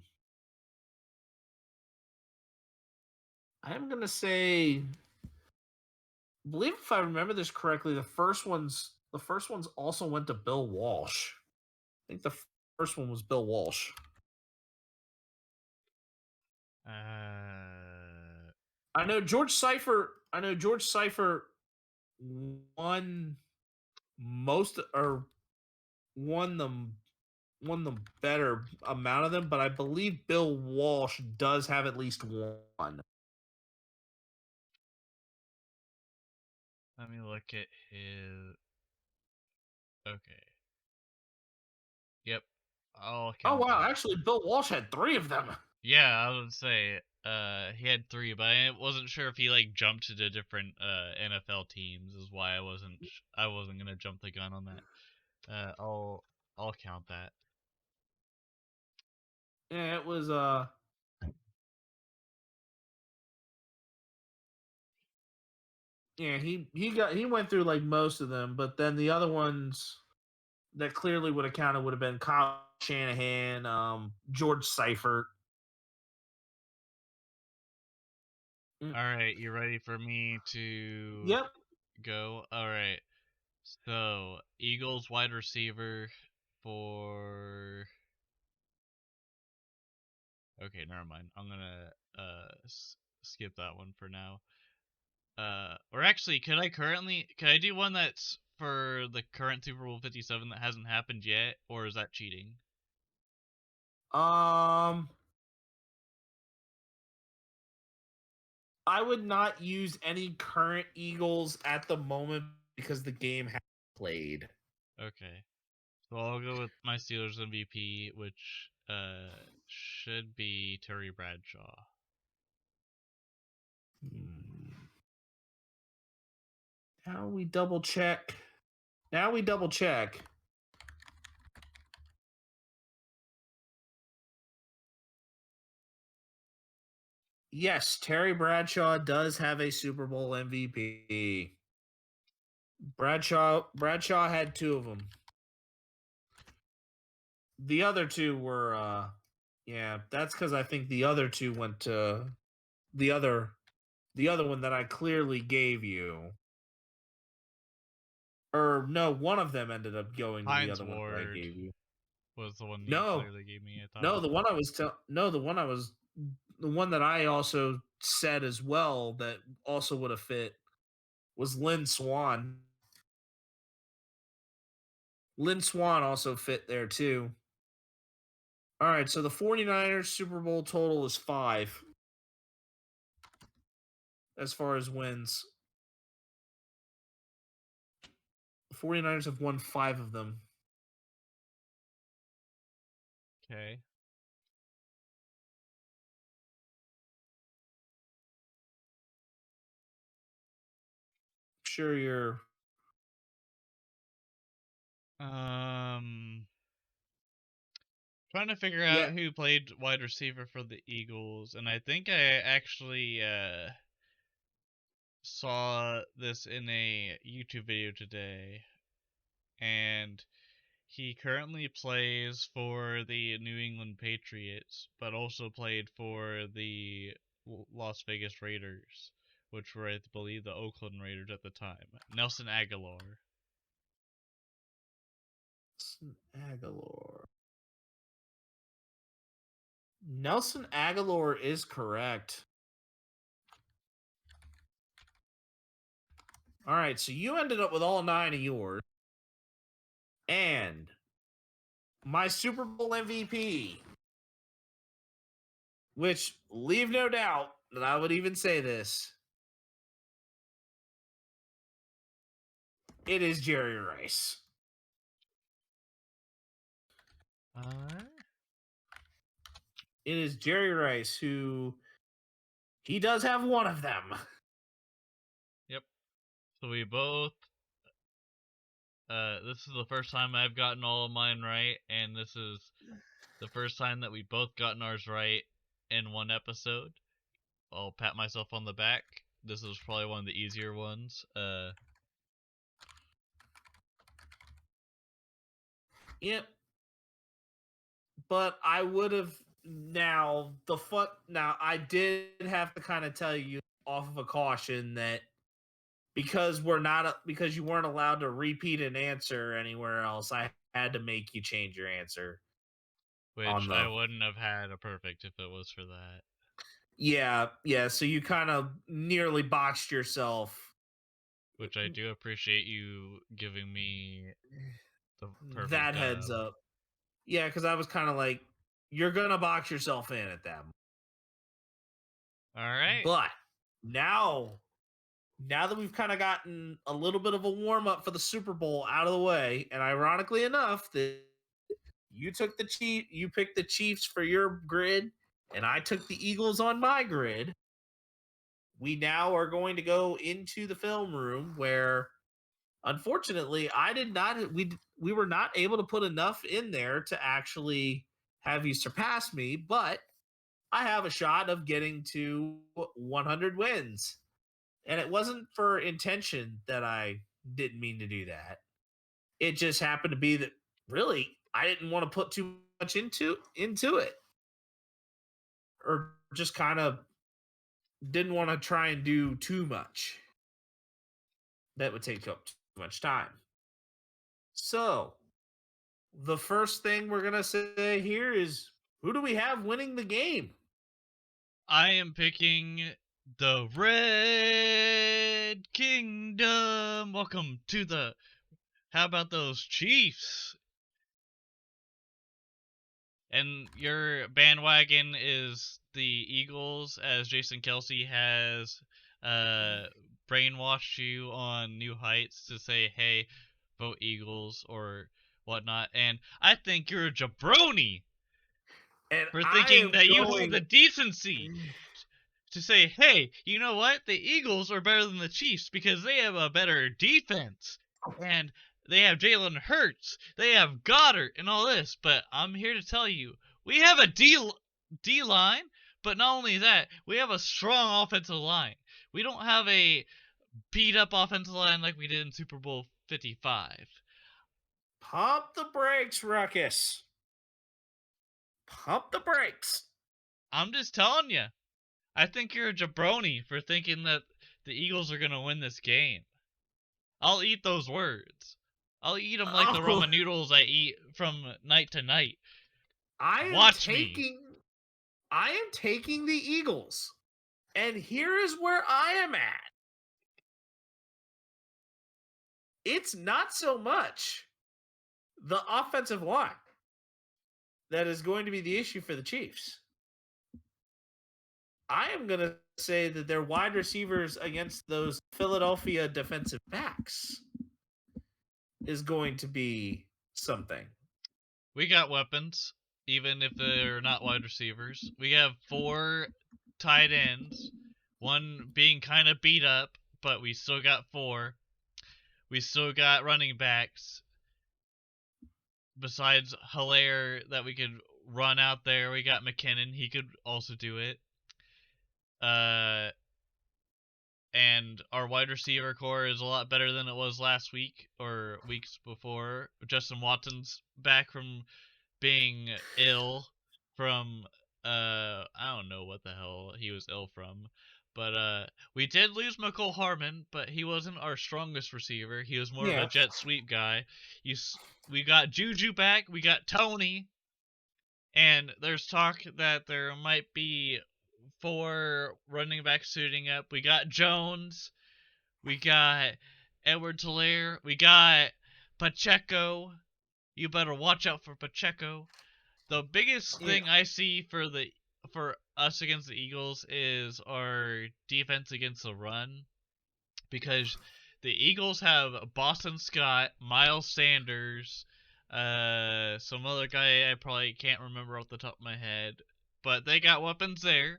I'm gonna say, I believe if I remember this correctly, the first ones also went to Bill Walsh. I think the first one was Bill Walsh. I know George Seifert won most or won the better amount of them, but I believe Bill Walsh does have at least one. Let me look at his. Okay. Yep. I'll Oh count wow, that. actually Bill Walsh had three of them. Yeah, I was gonna say, he had three, but I wasn't sure if he like jumped to different NFL teams. Is why I wasn't gonna jump the gun on that. I'll count that. Yeah, it was yeah, he went through like most of them, but then the other ones that clearly would have counted would have been Kyle Shanahan, George Seifert. All right, you ready for me to Yep. go? All right. So Eagles wide receiver for. Okay, never mind. I'm gonna skip that one for now. Or actually, could I do one that's for the current Super Bowl 57 that hasn't happened yet, or is that cheating? Um, I would not use any current Eagles at the moment because the game has played. Okay, so I'll go with my Steelers MVP, which should be Terry Bradshaw. Hmm. Now we double check. Now we double check. Yes, Terry Bradshaw does have a Super Bowl MVP. Bradshaw had two of them. The other two were yeah, that's cuz I think the other two went to the other one that I clearly gave you. Or no, one of them ended up going to the Hines other one that I Ward gave you. was the one you No. clearly gave me, I thought. No, the one I was the one that I also said as well that also would have fit was Lynn Swan. Lynn Swan also fit there too. All right, so the 49ers Super Bowl total is 5 as far as wins. The 49ers have won 5 of them. Okay. Sure you're Trying to figure yeah. out who played wide receiver for the Eagles, and I think I actually saw this in a YouTube video today, and he currently plays for the New England Patriots, but also played for the Las Vegas Raiders, which were, I believe, the Oakland Raiders at the time. Nelson Aguilar. Aguilar. Nelson Aguilar is correct. All right, so you ended up with all 9 of yours. And my Super Bowl MVP, which leave no doubt that I would even say this, it is Jerry Rice. It is Jerry Rice who he does have one of them. Yep. So we both. This is the first time I've gotten all of mine right, and this is the first time that we both gotten ours right in one episode. I'll pat myself on the back. This is probably one of the easier ones. Yep. But I would have now I did have to kind of tell you off of a caution that because because you weren't allowed to repeat an answer anywhere else, I had to make you change your answer. Which I wouldn't have had a perfect if it was for that. Yeah, so you kind of nearly boxed yourself. Which I do appreciate you giving me the perfect that heads up. Yeah, because I was kind of like, you're gonna box yourself in at that. All right. But now that we've kind of gotten a little bit of a warm up for the Super Bowl out of the way, and ironically enough, that you picked the Chiefs for your grid, and I took the Eagles on my grid. We now are going to go into the film room where, unfortunately, we were not able to put enough in there to actually have you surpass me, but I have a shot of getting to 100 wins. And it wasn't for intention that I didn't mean to do that. It just happened to be that really I didn't want to put too much into it. Or just kind of didn't want to try and do too much. That would take up too much time. So, the first thing we're going to say here is who do we have winning the game? I am picking the Red Kingdom. Welcome to the. How about those Chiefs? And your bandwagon is the Eagles, as Jason Kelsey has brainwashed you on New Heights to say, hey, vote Eagles or whatnot. And I think you're a jabroni And for thinking that you have the decency Mm. to say, hey, you know what? The Eagles are better than the Chiefs because they have a better defense. And they have Jalen Hurts. They have Goddard and all this. But I'm here to tell you, we have a D-line. But not only that, we have a strong offensive line. We don't have a beat-up offensive line like we did in Super Bowl 55. Pump the brakes, Ruckus. Pump the brakes. I'm just telling you. I think you're a jabroni for thinking that the Eagles are going to win this game. I'll eat those words. I'll eat them like the ramen noodles I eat from night to night. Watch me. I am taking the Eagles. And here is where I am at. It's not so much the offensive line that is going to be the issue for the Chiefs. I am going to say that their wide receivers against those Philadelphia defensive backs is going to be something. We got weapons, even if they're not wide receivers. We have 4 tight ends, one being kind of beat up, but we still got 4. We still got running backs. Besides Hilaire that we could run out there, we got McKinnon. He could also do it. And our wide receiver core is a lot better than it was last week or weeks before. Justin Watson's back from being ill from I don't know what the hell he was ill from. But we did lose McCole Harmon, but he wasn't our strongest receiver. He was more of a jet sweep guy. We got Juju back. We got Tony. And there's talk that there might be 4 running backs suiting up. We got Jones. We got Edwards-Helaire. We got Pacheco. You better watch out for Pacheco. The biggest thing I see for us against the Eagles is our defense against the run, because the Eagles have Boston Scott, Miles Sanders, some other guy I probably can't remember off the top of my head, but they got weapons there.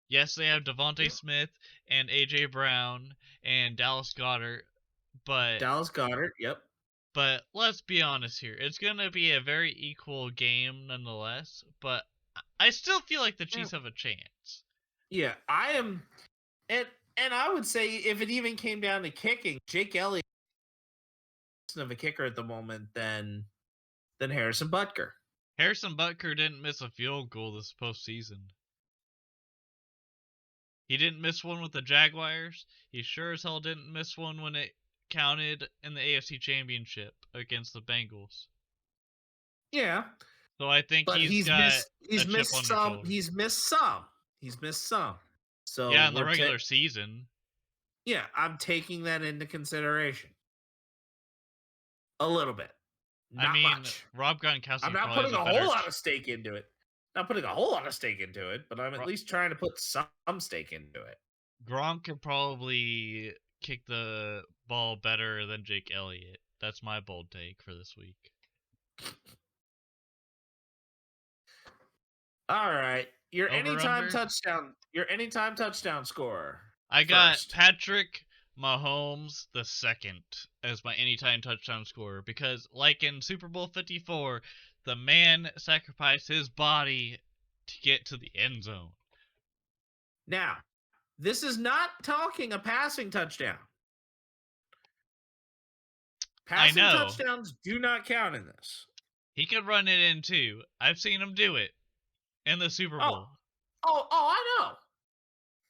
Yes, they have Devontae Smith and A.J. Brown and Dallas Goedert, but Dallas Goedert, yep. But let's be honest here. It's going to be a very equal game nonetheless, but I still feel like the Chiefs have a chance. Yeah, I am, and I would say if it even came down to kicking, Jake Elliott is of a kicker at the moment than Harrison Butker. Harrison Butker didn't miss a field goal this postseason. He didn't miss one with the Jaguars. He sure as hell didn't miss one when it counted in the AFC Championship against the Bengals. Yeah. So I think but he's missed some. He's missed some. So yeah, in the regular season. Yeah, I'm taking that into consideration. A little bit. Not much. Rob Gronkowski. I'm not putting a whole lot of stake into it. Not putting a whole lot of stake into it, but I'm at least trying to put some stake into it. Gronk could probably kick the ball better than Jake Elliott. That's my bold take for this week. All right. Your Over, anytime under? touchdown. Your anytime touchdown scorer. I got Patrick Mahomes the second as my anytime touchdown scorer, because like in Super Bowl 54, the man sacrificed his body to get to the end zone. Now, this is not talking a passing touchdown. Passing touchdowns do not count in this. He could run it in too. I've seen him do it in the Super Bowl. Oh, I know.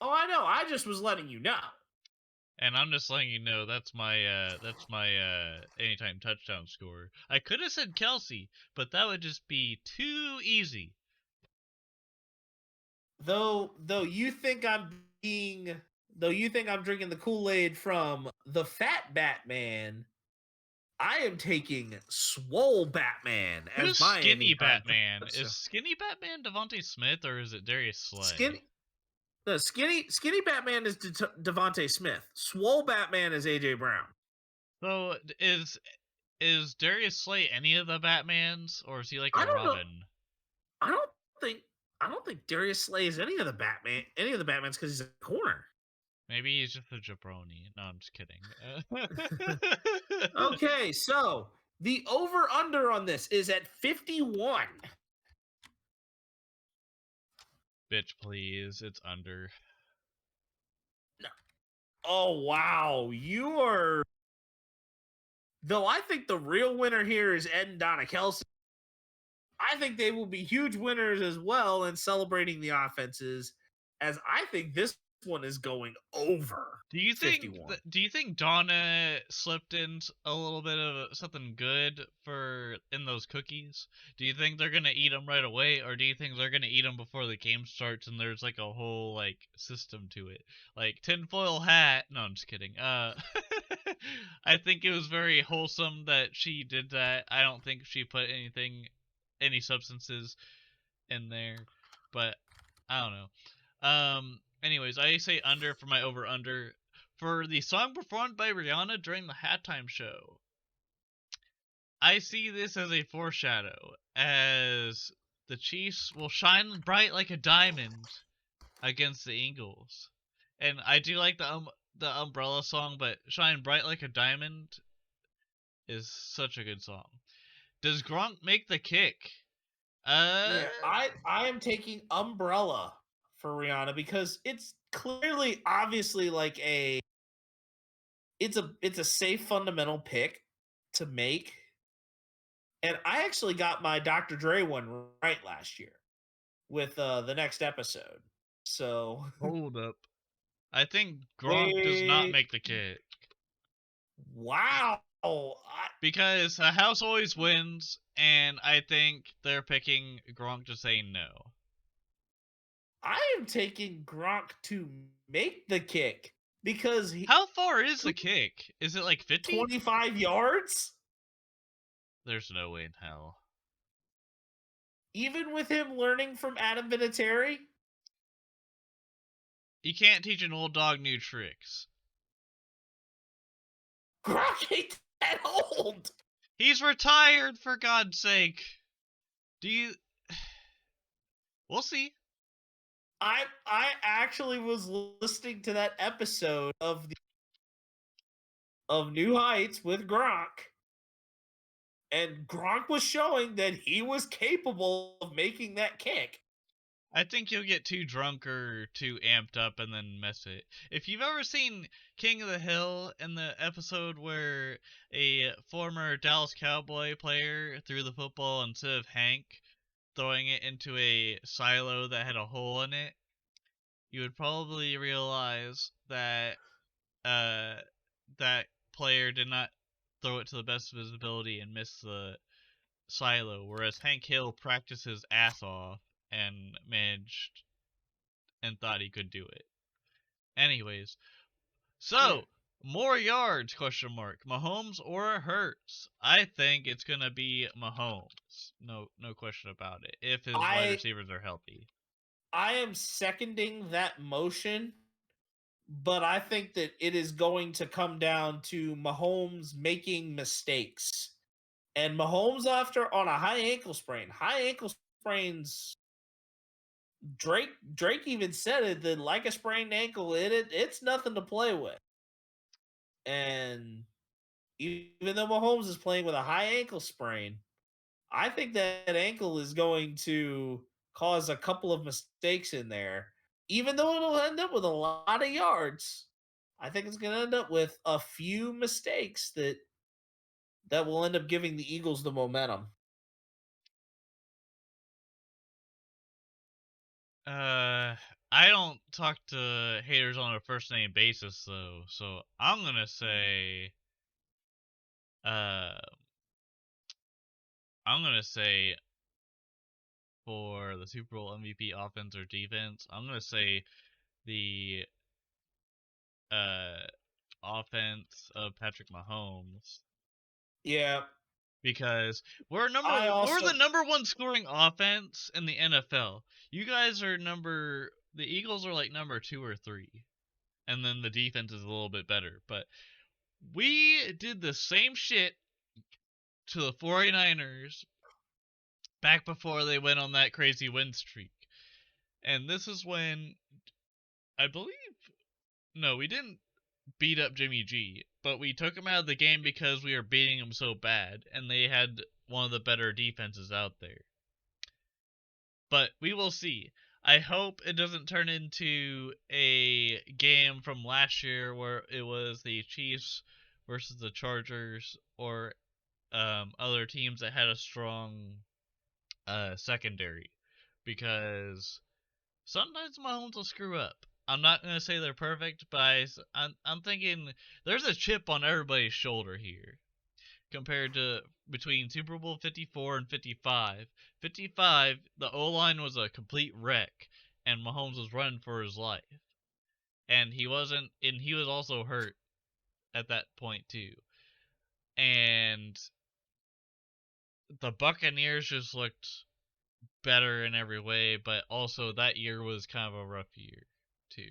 I know. I just was letting you know. And I'm just letting you know that's my anytime touchdown scorer. I could have said Kelsey, but that would just be too easy. Though you think I'm drinking the Kool-Aid from the Fat Batman, I am taking Swole Batman as my Skinny Batman. Is Skinny Batman Devontae Smith or is it Darius Slay? Skinny Batman is Devontae Smith. Swole Batman is AJ Brown. So is Darius Slay any of the Batmans, or is he like a Robin? I don't think Darius Slay is any of the Batmans because he's a corner. Maybe he's just a jabroni. No, I'm just kidding. Okay, so the over-under on this is at 51. Bitch, please. It's under. No. Oh, wow. You are... Though I think the real winner here is Ed and Donna Kelsey. I think they will be huge winners as well in celebrating the offenses, as I think this one is going over. Do you think Donna slipped in a little bit of something good in those cookies? Do you think they're gonna eat them right away, or do you think they're gonna eat them before the game starts and there's like a whole like system to it, like tinfoil hat? No, I'm just kidding. I think it was very wholesome that she did that. I don't think she put any substances in there, but I don't know. Anyways, I say under for my over-under. For the song performed by Rihanna during the halftime show, I see this as a foreshadow, as the Chiefs will shine bright like a diamond against the Eagles. And I do like the Umbrella song, but Shine Bright Like a Diamond is such a good song. Does Gronk make the kick? Yeah, I am taking Umbrella for Rihanna because it's clearly, obviously, like it's a safe fundamental pick to make. And I actually got my Dr. Dre one right last year with the next episode. So hold up. I think Gronk does not make the kick. Wow. Because the house always wins, and I think they're picking Gronk to say no. I am taking Gronk to make the kick because How far is the kick? Is it like 50? 25 yards? There's no way in hell. Even with him learning from Adam Vinatieri? You can't teach an old dog new tricks. Gronk ain't that old. He's retired, for God's sake. Do you... We'll see. I actually was listening to that episode of New Heights with Gronk, and Gronk was showing that he was capable of making that kick. I think you'll get too drunk or too amped up and then miss it. If you've ever seen King of the Hill in the episode where a former Dallas Cowboy player threw the football instead of Hank throwing it into a silo that had a hole in it, you would probably realize that that player did not throw it to the best of his ability and miss the silo, whereas Hank Hill practiced his ass off and managed and thought he could do it. Anyways, so more yards? Question mark. Mahomes or Hurts? I think it's gonna be Mahomes. No question about it. If his wide receivers are healthy. I am seconding that motion, but I think that it is going to come down to Mahomes making mistakes. And Mahomes on a high ankle sprain. High ankle sprains, Drake even said it, that like a sprained ankle, it's nothing to play with. And even though Mahomes is playing with a high ankle sprain, I think that ankle is going to cause a couple of mistakes in there. Even though it'll end up with a lot of yards, I think it's going to end up with a few mistakes that will end up giving the Eagles the momentum. I don't talk to haters on a first name basis though, so I'm gonna say, uh, I'm gonna say for the Super Bowl MVP offense or defense, I'm gonna say the offense of Patrick Mahomes. Yeah, Because we're also the number one scoring offense in the NFL. You guys are the Eagles are like number 2 or 3. And then the defense is a little bit better. But we did the same shit to the 49ers back before they went on that crazy win streak. And this is when I believe no, we didn't beat up Jimmy G, but we took him out of the game because we were beating him so bad, and they had one of the better defenses out there. But we will see. I hope it doesn't turn into a game from last year where it was the Chiefs versus the Chargers or other teams that had a strong secondary, because sometimes Mahomes will screw up. I'm not gonna say they're perfect, but I'm thinking there's a chip on everybody's shoulder here compared to between Super Bowl 54 and 55. 55, the O-line was a complete wreck, and Mahomes was running for his life. And he was also hurt at that point too. And the Buccaneers just looked better in every way, but also that year was kind of a rough year too.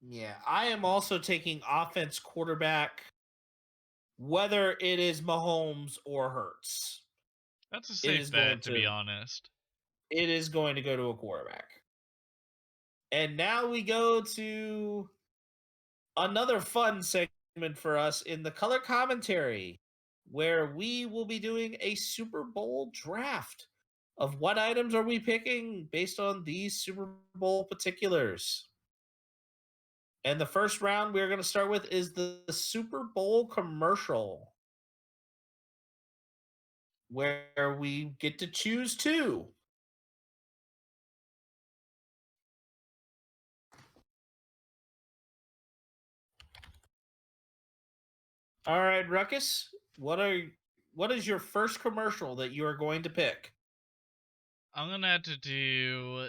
Yeah, I am also taking offense quarterback, whether it is Mahomes or Hurts. That's a safe bet, to be honest. It is going to go to a quarterback. And now we go to another fun segment for us in the color commentary, where we will be doing a Super Bowl draft of what items are we picking based on these Super Bowl particulars. And the first round we're going to start with is the Super Bowl commercial, where we get to choose two. All right, Ruckus, what is your first commercial that you are going to pick? I'm gonna have to do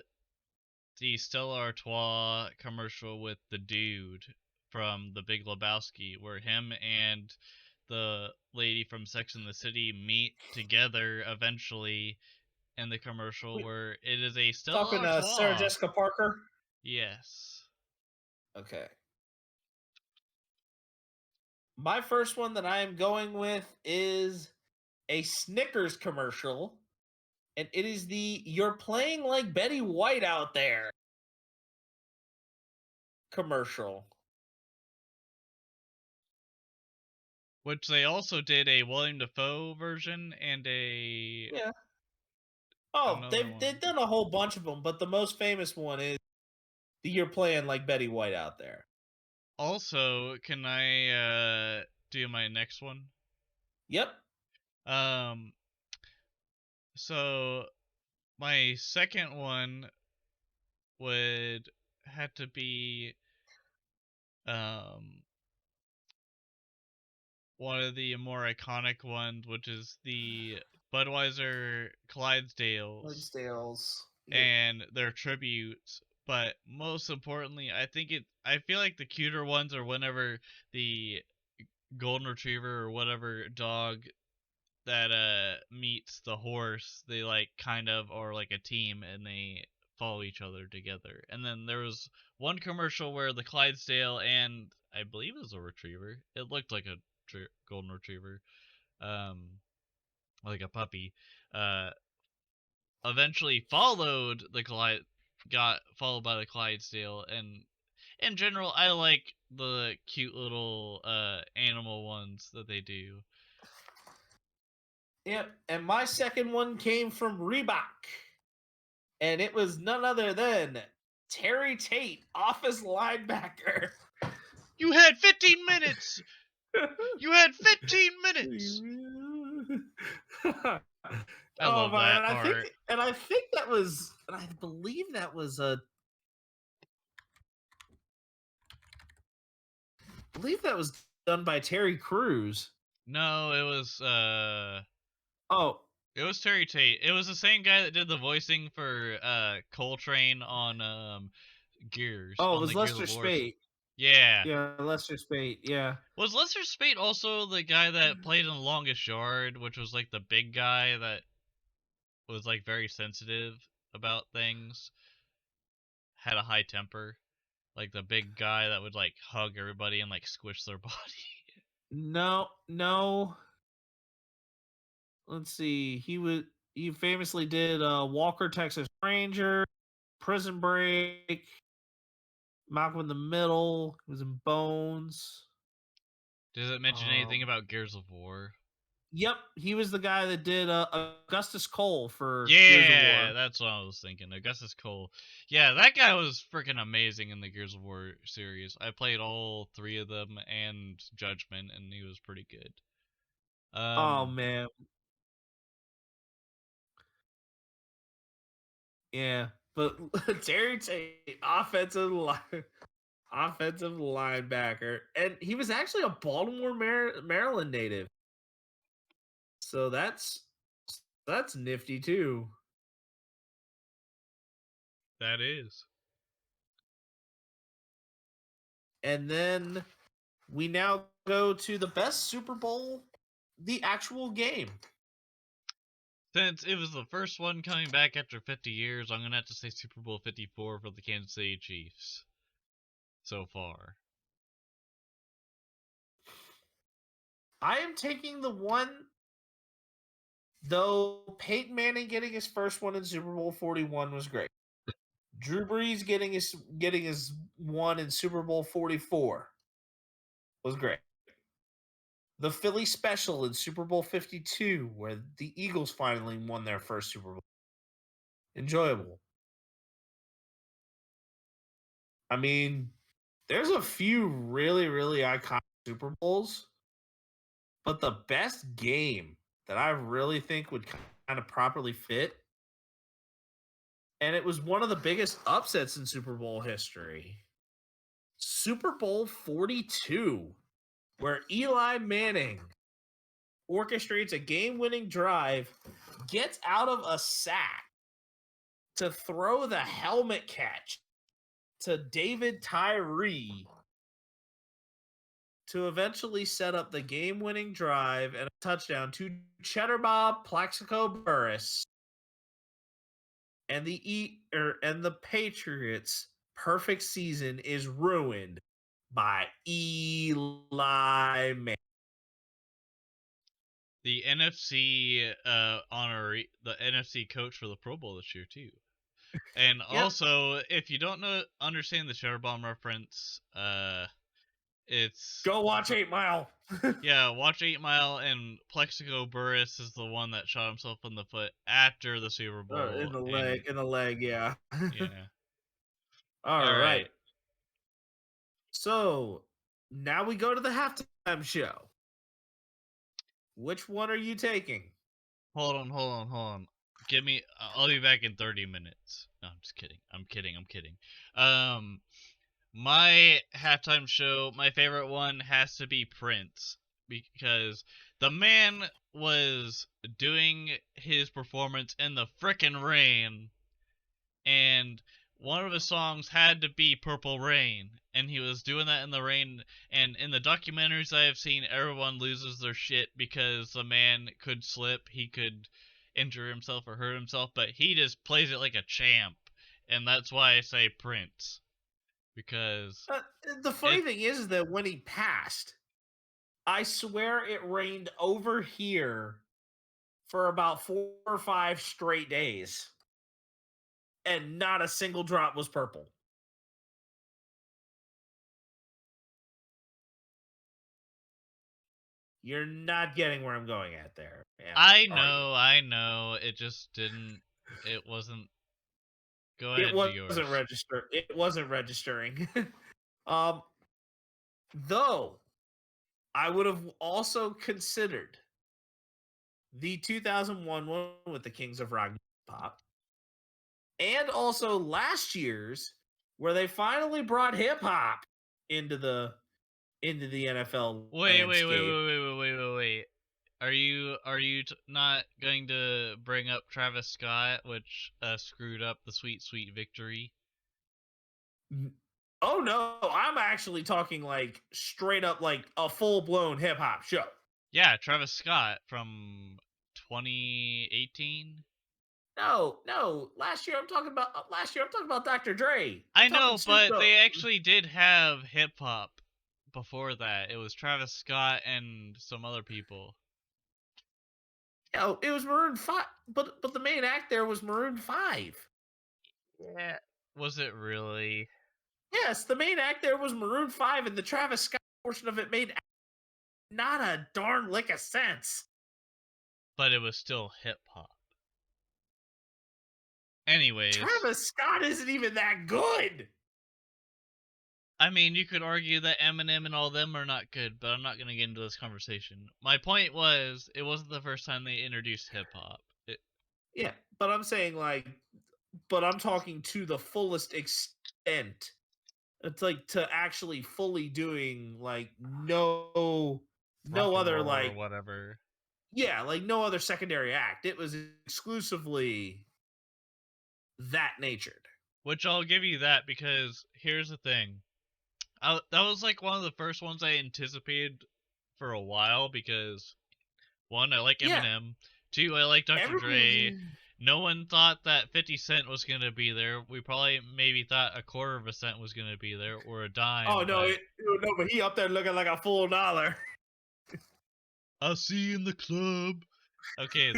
the Stella Artois commercial with the dude from The Big Lebowski, where him and the lady from Sex and the City meet together eventually in the commercial, We where it is a Stella talking Sarah Artois. Jessica Parker. Yes. Okay. My first one that I am going with is a Snickers commercial, and it is the "You're playing like Betty White out there" commercial. Which they also did a William Dafoe version and a Yeah. Oh, another they've one. done a whole bunch of them, but the most famous one is the "You're playing like Betty White out there." Also, can I do my next one? Yep. Um so my second one would have to be um one of the more iconic ones, which is the Budweiser Clydesdales Clydesdales. Yep. and their tributes. But most importantly, I feel like the cuter ones are whenever the golden retriever or whatever dog that meets the horse, they like kind of are like a team and they follow each other together. And then there was one commercial where the Clydesdale and I believe it was a retriever. It looked like a golden retriever, um, like a puppy. Uh, eventually followed the got followed by the Clydesdale. And in general, I like the cute little animal ones that they do. Yep. And my second one came from Reebok, and it was none other than Terry Tate, office linebacker. You had 15 minutes. You had 15 minutes. I Oh love man, that part. I think that was, and I believe that was a, I believe that was done by Terry Crews. No, Oh, it was Terry Tate. It was the same guy that did the voicing for Coltrane on Gears, oh, it on was the Gears Lester of War. Spate. Yeah. Yeah, Lester Spate. Yeah. Was Lester Spate also the guy that played in The Longest Yard, which was like the big guy that was like very sensitive about things, had a high temper, like the big guy that would like hug everybody and like squish their body? No, no. Let's see. He famously did Walker Texas Ranger, Prison Break, Malcolm in the Middle. He was in Bones. Does it mention anything Um, about Gears of War? yep, he was the guy that did Augustus Cole for Gears of Yeah, War. that's what I was thinking. Augustus Cole. Yeah, that guy was freaking amazing in the Gears of War series. I played all three of them and Judgment, and he was pretty good. Oh Um, man, yeah. But Terry Tate, offensive linebacker, and he was actually a Baltimore, Maryland native. So that's nifty too. that is. And then we now go to the best Super Bowl, the actual game. Since it was the first one coming back after 50 years, I'm gonna have to say Super Bowl 54 for the Kansas City Chiefs. So far. I am taking the one, though Peyton Manning getting his first one in Super Bowl 41 was great. Drew Brees getting his one in Super Bowl 44 was great. The Philly special in Super Bowl 52, where the Eagles finally won their first Super Bowl. Enjoyable. I mean, there's a few really, really iconic Super Bowls, but the best game that I really think would kind of properly fit, and it was one of the biggest upsets in Super Bowl history. Super Bowl 42, where Eli Manning orchestrates a game winning drive, gets out of a sack, to throw the helmet catch to David Tyree to eventually set up the game-winning drive and a touchdown to Cheddar Bob Plaxico Burris. And the Patriots' perfect season is ruined by Eli Manning. The NFC honoree, the NFC coach for the Pro Bowl this year too. And Yep. also, if you don't understand the Cheddar Bomb reference, it's Go watch 8 Mile. yeah, watch 8 Mile, and Plexico Burris is the one that shot himself in the foot after the Super Bowl. In the leg, yeah. Yeah. All right. right. So now we go to the halftime show. Which one are you taking? Hold on. Give me. I'll be back in 30 minutes. No, I'm just kidding. I'm kidding. My halftime show, my favorite one has to be Prince, because the man was doing his performance in the frickin' rain, and one of his songs had to be Purple Rain, and he was doing that in the rain. And in the documentaries I have seen, everyone loses their shit because the man could slip, he could injure himself or hurt himself, but he just plays it like a champ, and that's why I say Prince. Because The funny thing is that when he passed, I swear it rained over here for about 4 or 5 straight days, and not a single drop was purple. You're not getting where I'm going at there. I know. It just didn't. It wasn't. Go ahead. It wasn't registering. Though I would have also considered the 2001 one with the Kings of Rock Pop, and also last year's where they finally brought hip hop into the NFL Wait. Are you not going to bring up Travis Scott, which screwed up the Sweet Victory? Oh no, I'm actually talking like straight up like a full blown hip hop show. Yeah, Travis Scott from 2018. No. Last year I'm talking about Dr. Dre. I know, but they actually did have hip hop before that. It was Travis Scott and some other people. It was Maroon 5, but the main act there was Maroon 5. Yeah. Was it really? Yes, the main act there was Maroon 5, and the Travis Scott portion of it made not a darn lick of sense. But it was still hip hop. Anyways, Travis Scott isn't even that good. I mean, you could argue that Eminem and all them are not good, but I'm not going to get into this conversation. My point was, it wasn't the first time they introduced hip hop. Yeah, but I'm saying I'm talking to the fullest extent. It's like to actually fully doing like no other like whatever. Yeah, like no other secondary act. It was exclusively that natured. Which I'll give you that, because here's the thing. That was like one of the first ones I anticipated for a while, because one, I like Eminem. Two, I like Dr. Dre. No one thought that 50 Cent was going to be there. We probably maybe thought a quarter of a cent was going to be there, or a dime. Oh, no, but he up there looking like a full dollar. I'll see you in the club. Okay,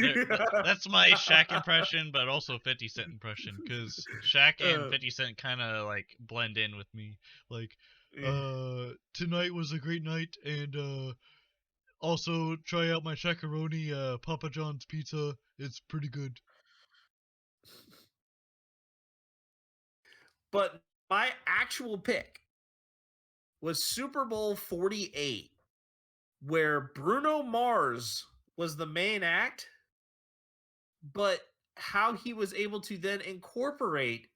that's my Shaq impression, but also 50 Cent impression, because Shaq and 50 Cent kind of like blend in with me. Like, tonight was a great night, and also try out my Shaq-a-Roni Papa John's pizza. It's pretty good. But my actual pick was Super Bowl 48, where Bruno Mars was the main act, but how he was able to then incorporate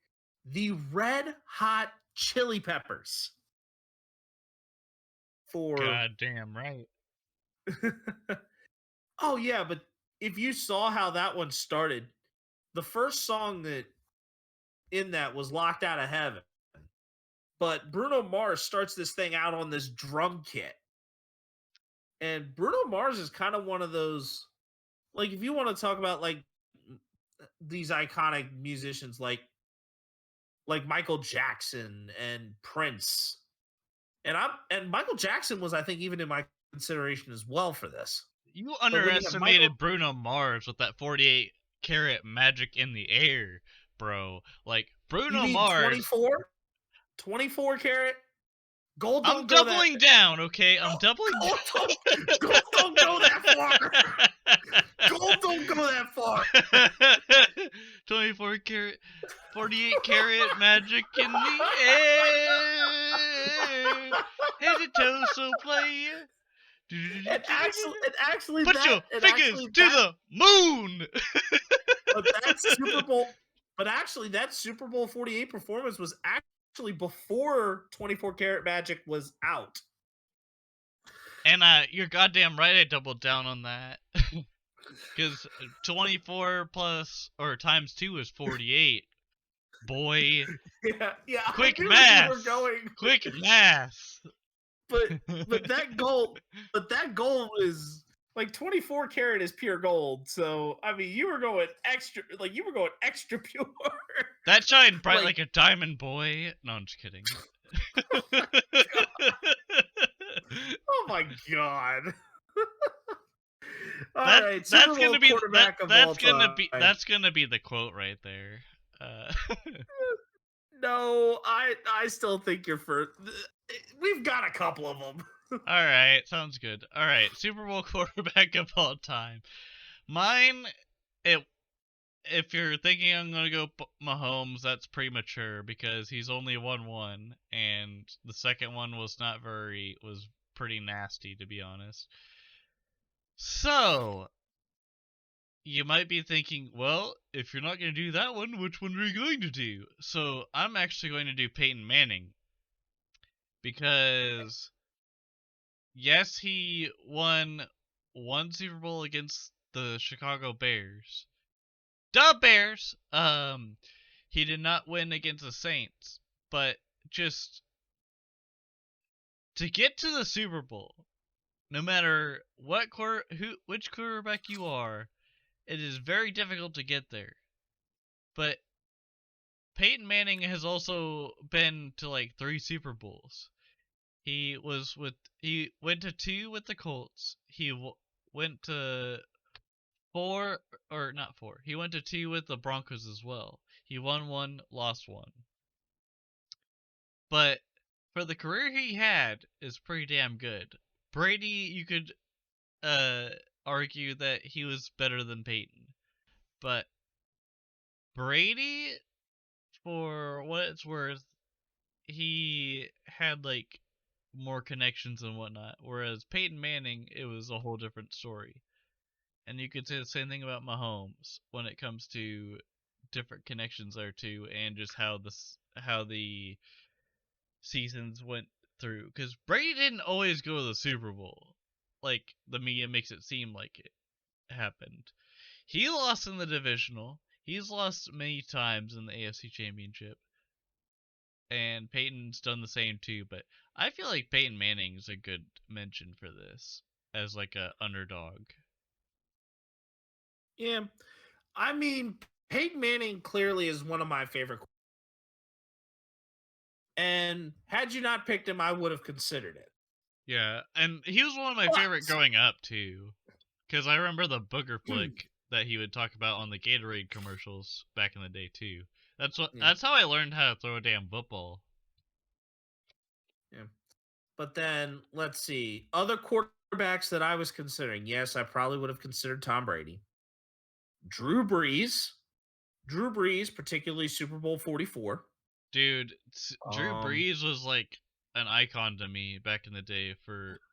the Red Hot Chili Peppers. Goddamn right. Oh, yeah, but if you saw how that one started, the first song that in that was Locked Out of Heaven. But Bruno Mars starts this thing out on this drum kit. And Bruno Mars is kind of one of those, like, if you want to talk about like these iconic musicians like Michael Jackson and Prince. And Michael Jackson was, I think, even in my consideration as well for this. You But when you have Michael, underestimated Bruno Mars with that 48 karat magic in the air, bro. Like you Bruno mean Mars. 24 karat? Gold I'm don't go doubling that down, okay? I'm doubling down. gold don't go that far. Gold don't go that far. 24 karat, 48 karat magic in the air. Head to toe, so play. It actually Put that, your it fingers actually to that, the moon. but that Super Bowl, but actually that Super Bowl 48 performance was actually before 24 karat magic was out. And you're goddamn right, I doubled down on that. Because 24 plus or times 2 is 48. Boy. Yeah. Quick I knew math. you were going. Quick math. But that gold is like 24 karat is pure gold. So I mean, you were going extra pure. That shined bright Like- like a diamond, boy. No, I'm just kidding. Oh my god. All That- right, that's Super Bowl gonna be quarterback of all time. that's gonna be the quote right there. No, I still think you're first. We've got a couple of them. All right, sounds good. All right, Super Bowl quarterback of all time. Mine, if you're thinking I'm gonna go Mahomes, that's premature because he's only won one, and the second one was pretty nasty, to be honest. So you might be thinking, well, if you're not gonna do that one, which one are you going to do? So I'm actually going to do Peyton Manning because yes, he won one Super Bowl against the Chicago Bears. Duh, Bears! He did not win against the Saints, but just to get to the Super Bowl, no matter which quarterback you are, it is very difficult to get there. But Peyton Manning has also been to like 3 Super Bowls. He went to 2 with the Colts. He went to 4, or not 4. He went to 2 with the Broncos as well. He won 1, lost 1. But for the career he had, is pretty damn good. Brady, you could argue that he was better than Peyton. But Brady, for what it's worth, he had like more connections and whatnot. Whereas Peyton Manning, it was a whole different story. And you could say the same thing about Mahomes when it comes to different connections there too, and just how the seasons went through. Because Brady didn't always go to the Super Bowl, like the media makes it seem like it happened. He lost in the divisional. He's lost many times in the AFC Championship. And Peyton's done the same too, but I feel like Peyton Manning's a good mention for this as like a underdog. Yeah. I mean, Peyton Manning clearly is one of my favorite. And had you not picked him, I would have considered it. Yeah, and he was one of my favorite growing up too, because I remember the booger flick that he would talk about on the Gatorade commercials back in the day too. That's how I learned how to throw a damn football. Yeah. But then let's see. Other quarterbacks that I was considering. Yes, I probably would have considered Tom Brady. Drew Brees, particularly Super Bowl 44. Dude, Drew Brees was like an icon to me back in the day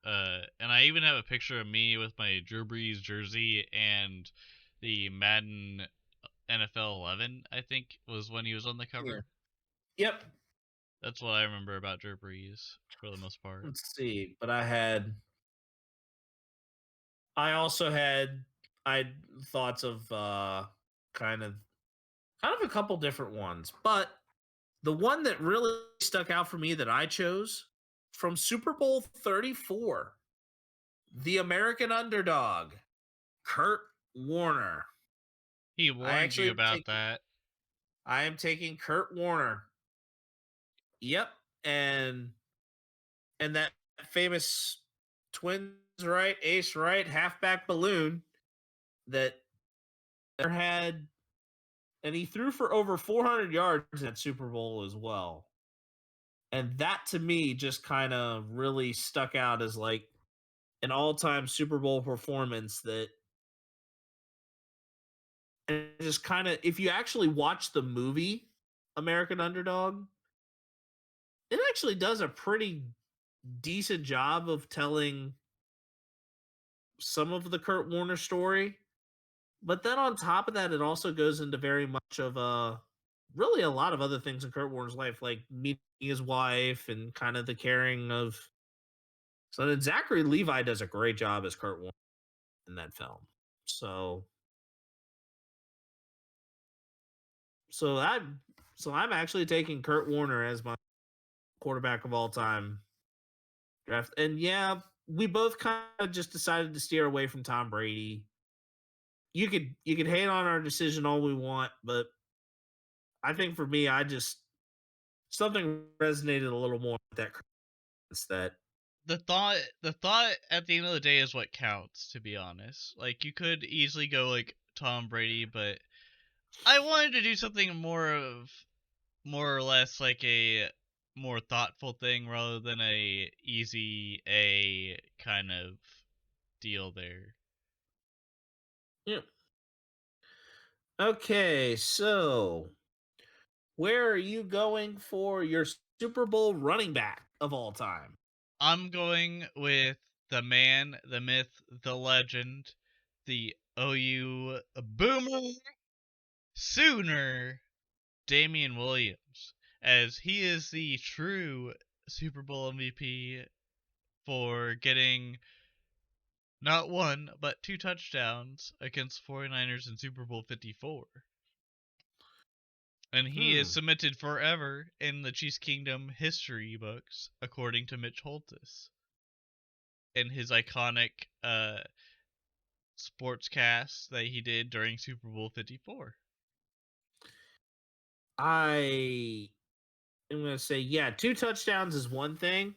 and I even have a picture of me with my Drew Brees jersey and the Madden NFL 11, I think was when he was on the cover. Yeah. Yep. That's what I remember about Drew Brees for the most part. Let's see, but I also had thoughts of kind of kind of a couple different ones, but the one that really stuck out for me that I chose from Super Bowl 34, the American underdog, Kurt Warner. He I warned actually you am about taking that. I am taking Kurt Warner. Yep, and that famous twins right, ace right, halfback balloon that there had, and he threw for over 400 yards in that Super Bowl as well. And that to me just kind of really stuck out as like an all-time Super Bowl performance that, and just kind of, if you actually watch the movie American Underdog, it actually does a pretty decent job of telling some of the Kurt Warner story. But then on top of that, it also goes into very much of really a lot of other things in Kurt Warner's life, like meeting his wife and kind of the caring of. So then Zachary Levi does a great job as Kurt Warner in that film. So so I'm actually taking Kurt Warner as my quarterback of all time draft. And yeah, we both kind of just decided to steer away from Tom Brady. You could hate on our decision all we want, but I think for me, I just something resonated a little more with that. That The thought at the end of the day is what counts, to be honest. Like, you could easily go like Tom Brady, but I wanted to do something more or less like a more thoughtful thing rather than a easy A kind of deal there. yeah. Okay, so where are you going for your Super Bowl running back of all time? I'm going with the man, the myth, the legend, the OU Boomer Sooner, Damian Williams, as he is the true Super Bowl MVP for getting not one, but two touchdowns against 49ers in Super Bowl 54. And he is Hmm. cemented forever in the Chiefs Kingdom history books, according to Mitch Holthus, in his iconic sportscast that he did during Super Bowl 54. I am going to say, yeah, two touchdowns is one thing,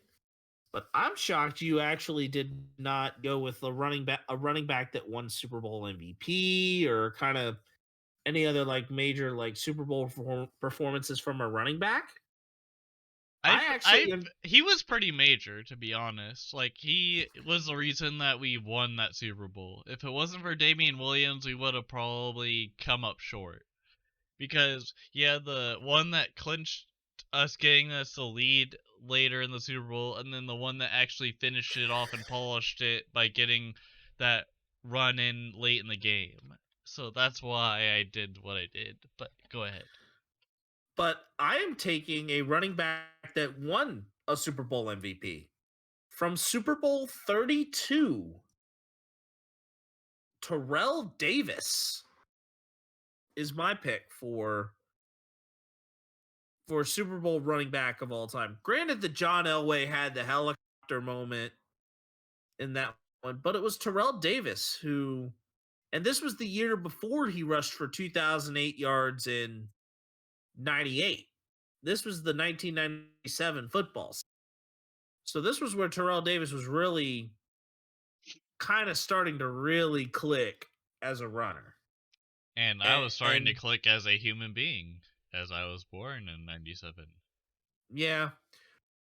but I'm shocked you actually did not go with a running back that won Super Bowl MVP or kind of any other like major like Super Bowl performances from a running back. I actually am. He was pretty major, to be honest. Like, he was the reason that we won that Super Bowl. If it wasn't for Damian Williams, we would have probably come up short. Because, yeah, the one that clinched us getting us the lead later in the Super Bowl, and then the one that actually finished it off and polished it by getting that run in late in the game. So that's why I did what I did. But go ahead. But I am taking a running back that won a Super Bowl MVP from Super Bowl 32. Terrell Davis is my pick for Super Bowl running back of all time. Granted that John Elway had the helicopter moment in that one, but it was Terrell Davis who, and this was the year before he rushed for 2,008 yards in 98. This was the 1997 football season. So this was where Terrell Davis was really kind of starting to really click as a runner. And I was starting to click as a human being, as I was born in 97. Yeah.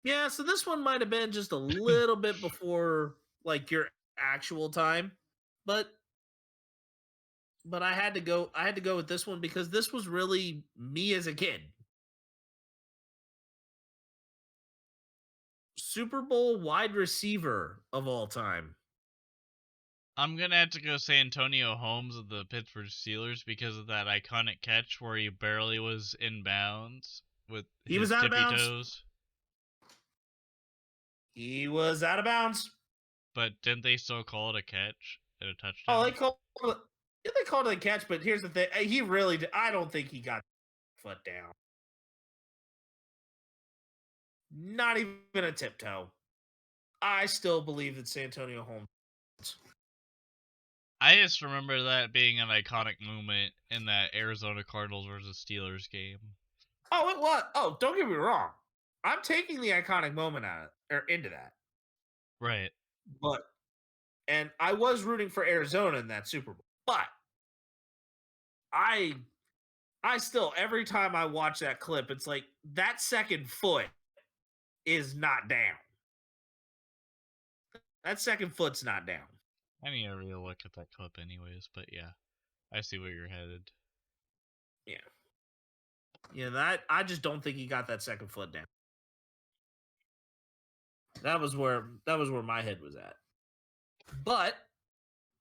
Yeah, so this one might have been just a little bit before like your actual time. But I had to go with this one because this was really me as a kid. Super Bowl wide receiver of all time. I'm going to have to go say Antonio Holmes of the Pittsburgh Steelers because of that iconic catch where he barely was in bounds with He his was out of tippy bounds. toes. He was out of bounds. But didn't they still call it a catch and a touchdown? Oh, they called it a catch, but here's the thing. He really did. I don't think he got foot down. Not even a tiptoe. I still believe that Santonio Holmes. I just remember that being an iconic moment in that Arizona Cardinals versus Steelers game. Oh, it was. Oh, don't get me wrong. I'm taking the iconic moment out of, or into that. Right. But and I was rooting for Arizona in that Super Bowl. But I still every time I watch that clip, it's like that second foot is not down. That second foot's not down. I need to really look at that clip anyways, but yeah. I see where you're headed. Yeah. Yeah, that I just don't think he got that second foot down. That was where my head was at. But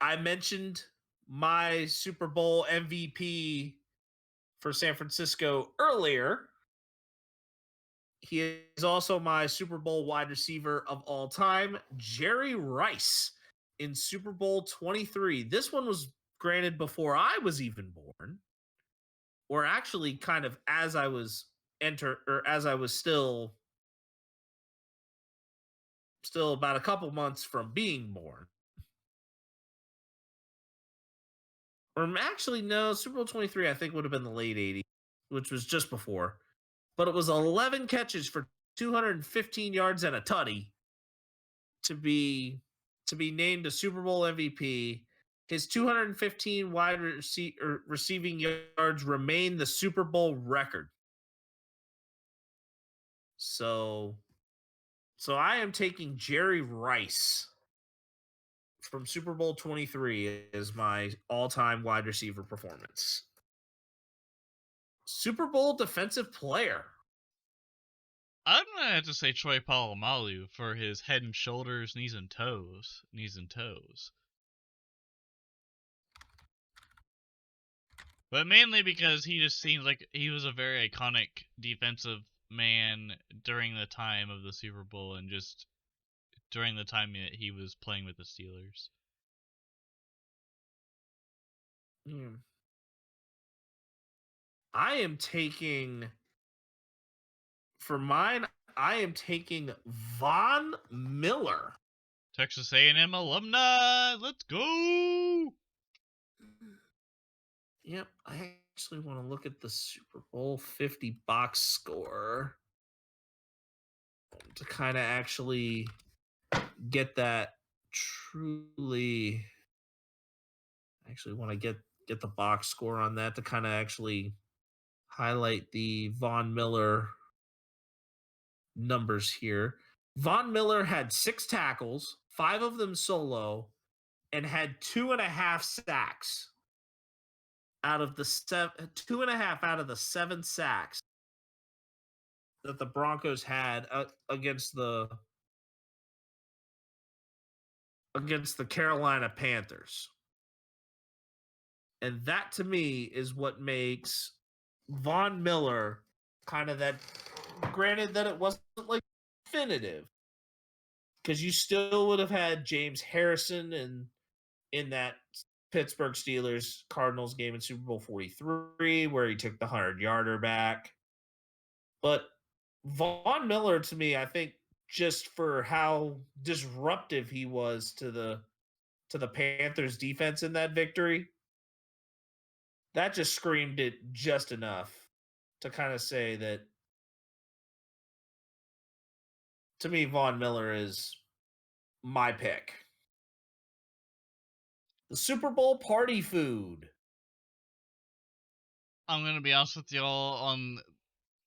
I mentioned my Super Bowl MVP for San Francisco earlier. He is also my Super Bowl wide receiver of all time, Jerry Rice, in Super Bowl 23. This one was granted before I was even born, or actually kind of as I was still about a couple months from being born. Or actually, no, Super Bowl 23, I think, would have been the late 80s, which was just before. But it was 11 catches for 215 yards and a tutty to be named a Super Bowl MVP. His 215 receiving yards remain the Super Bowl record. So I am taking Jerry Rice from Super Bowl 23 as my all-time wide receiver performance. Super Bowl defensive player. I'm gonna have to say Troy Polamalu for his head and shoulders, knees and toes. But mainly because he just seems like he was a very iconic defensive man during the time of the Super Bowl and just during the time that he was playing with the Steelers. I am taking for mine. I am taking Von Miller. Texas A&M alumni, let's go! Yep, I actually want to look at the Super Bowl 50 box score to kind of actually get that truly. I actually want to get the box score on that to kind of actually highlight the Von Miller numbers here. Von Miller had 6 tackles, 5 of them solo, and had 2.5 sacks out of the 2.5 out of the 7 sacks that the Broncos had against the Carolina Panthers. And that to me is what makes Von Miller kind of that. Granted that it wasn't like definitive, because you still would have had James Harrison in that Pittsburgh Steelers Cardinals game in Super Bowl 43, where he took the 100-yarder back. But Von Miller, to me, I think just for how disruptive he was to the Panthers defense in that victory, that just screamed it just enough to kind of say that, to me, Von Miller is my pick. The Super Bowl party food. I'm gonna be honest with y'all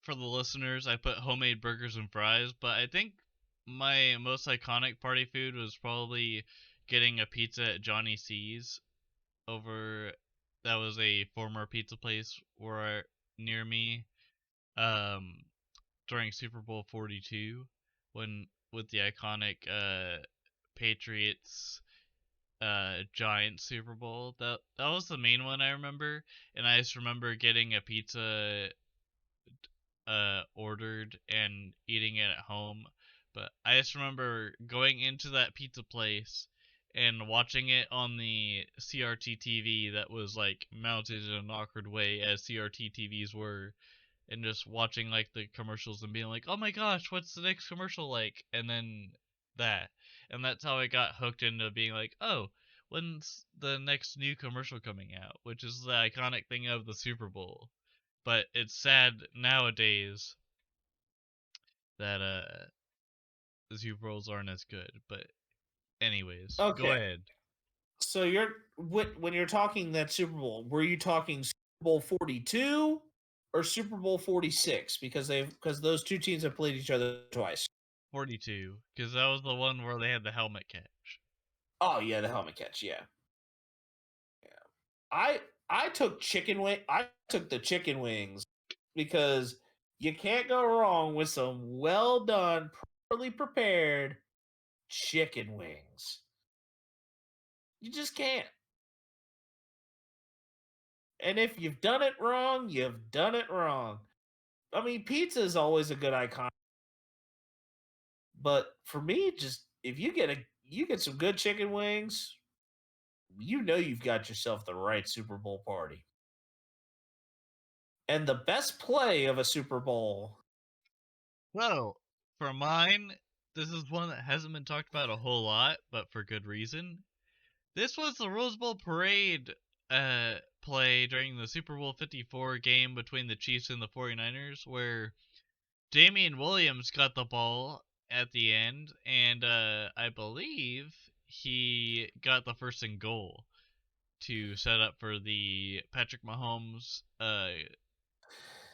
for the listeners, I put homemade burgers and fries, but I think my most iconic party food was probably getting a pizza at Johnny C's that was a former pizza place near me um during Super Bowl 42 when with the iconic Patriots Giants Super Bowl. That was the main one I remember, and I just remember getting a pizza ordered and eating it at home. But I just remember going into that pizza place and watching it on the CRT TV that was like mounted in an awkward way as CRT TVs were, and just watching like the commercials and being like, "Oh my gosh, what's the next commercial like?" And then that. And that's how I got hooked into being like, "Oh, when's the next new commercial coming out?" Which is the iconic thing of the Super Bowl. But it's sad nowadays that the Super Bowls aren't as good. But anyways, go Okay. ahead. So when you're talking that Super Bowl, were you talking Super Bowl 42 or Super Bowl 46? Because those two teams have played each other twice. 42, because that was the one where they had the helmet catch. Oh yeah, the helmet catch. Yeah, yeah. I took chicken wing. I took the chicken wings because you can't go wrong with some well done, properly prepared chicken wings. You just can't. And if you've done it wrong, you've done it wrong. I mean, pizza is always a good icon, but for me, just if you get some good chicken wings, you know you've got yourself the right Super Bowl party. And the best play of a Super Bowl. Well, for mine, this is one that hasn't been talked about a whole lot, but for good reason. This was the Rose Bowl parade play during the Super Bowl 54 game between the Chiefs and the 49ers, where Damian Williams got the ball at the end, and I believe he got the first and goal to set up for the Patrick Mahomes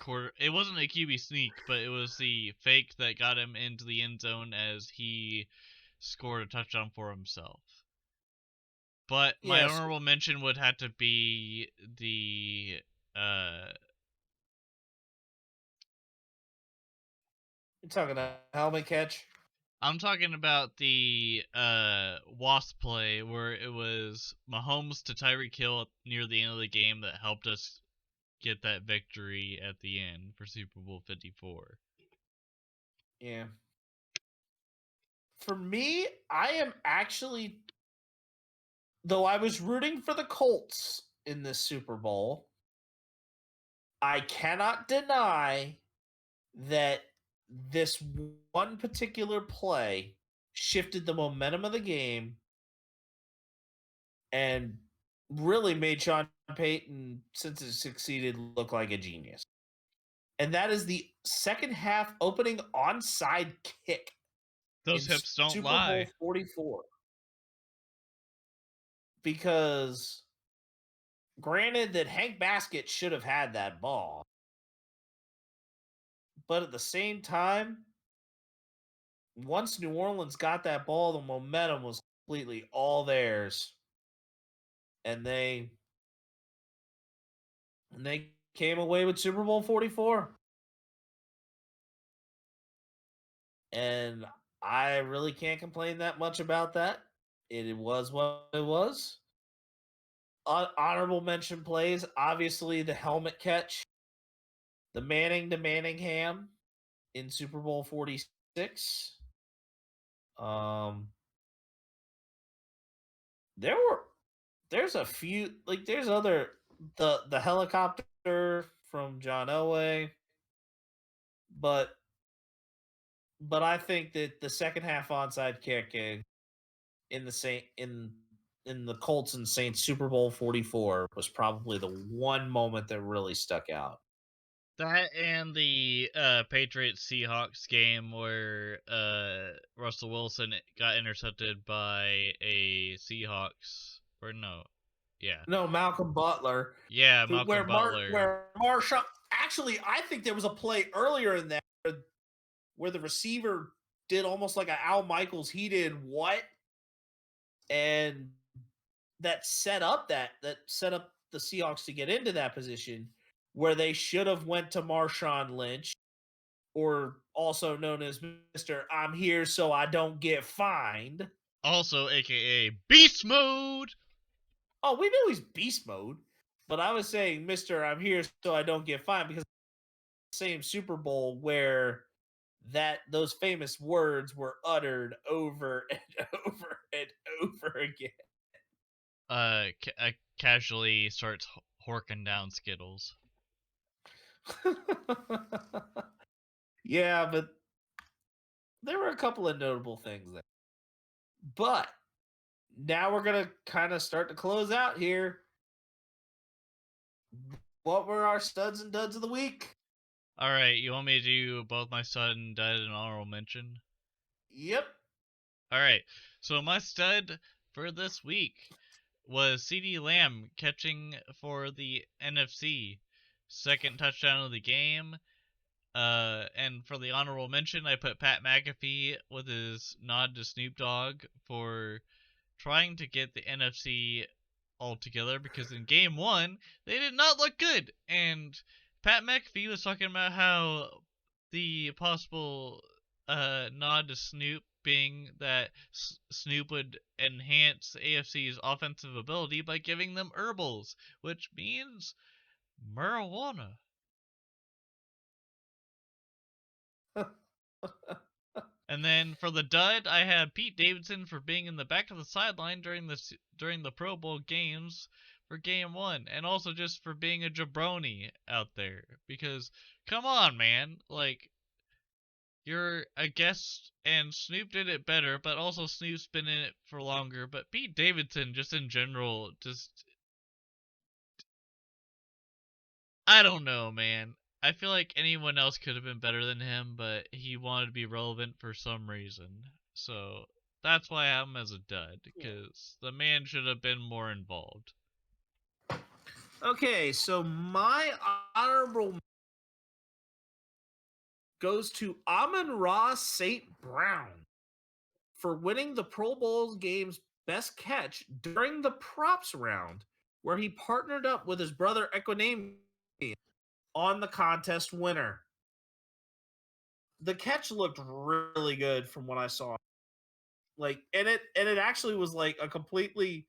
quarter. It wasn't a QB sneak, but it was the fake that got him into the end zone as he scored a touchdown for himself. But my Yes, honorable mention would have to be the uh you're talking a helmet catch. I'm talking about the Wasp play where it was Mahomes to Tyreek Hill near the end of the game that helped us get that victory at the end for Super Bowl 54. Yeah. For me, I am actually, though I was rooting for the Colts in this Super Bowl, I cannot deny that this one particular play shifted the momentum of the game and really made Sean Payton, since it succeeded, look like a genius. And that is the second half opening onside kick Those in hips don't Super Bowl lie. 44. Because granted that Hank Baskett should have had that ball, but at the same time, once New Orleans got that ball, the momentum was completely all theirs. And they came away with Super Bowl 44. And I really can't complain that much about that. It was what it was. Honorable mention plays, obviously the helmet catch, the Manning to Manningham in Super Bowl 46. Um, there were there's a few, like there's other, the helicopter from John Elway, but I think that the second half onside kick in the Saint in the Colts and Saints Super Bowl 44 was probably the one moment that really stuck out. That and the Patriots Seahawks game where Russell Wilson got intercepted by a Seahawks or no. Yeah. No, Malcolm Butler, Yeah, Malcolm Butler. where Marshall, actually I think there was a play earlier in that where the receiver did almost like a Al Michaels, he did what? And that set up the Seahawks to get into that position where they should have went to Marshawn Lynch, or also known as Mr. I'm here so I don't get fined. Also aka Beast Mode. Oh, we know he's beast mode, but I was saying Mr. I'm here so I don't get fined because same Super Bowl where those famous words were uttered over and over and over again. Casually starts horking down Skittles. Yeah, but there were a couple of notable things there. But now we're gonna kind of start to close out here. What were our studs and duds of the week? All right, you want me to do both my stud and dud and honorable mention? Yep. All right, so my stud for this week was CeeDee Lamb catching for the NFC, second touchdown of the game. And for the honorable mention, I put Pat McAfee with his nod to Snoop Dogg for trying to get the NFC all together, because in game one they did not look good, and Pat McAfee was talking about how the possible nod to Snoop being that Snoop would enhance AFC's offensive ability by giving them herbals, which means marijuana. And then for the dud, I had Pete Davidson for being in the back of the sideline during the Pro Bowl games for game one, and also just for being a jabroni out there. Because come on, man, like, you're a guest, and Snoop did it better, but also Snoop's been in it for longer. But Pete Davidson, just in general, just, I don't know, man. I feel like anyone else could have been better than him, but he wanted to be relevant for some reason. So that's why I have him as a dud, because the man should have been more involved. Okay, so my honorable goes to Amon-Ra St. Brown for winning the Pro Bowl game's best catch during the props round, where he partnered up with his brother Equinemius on the contest winner. The catch looked really good from what I saw. Like, and it actually was like a completely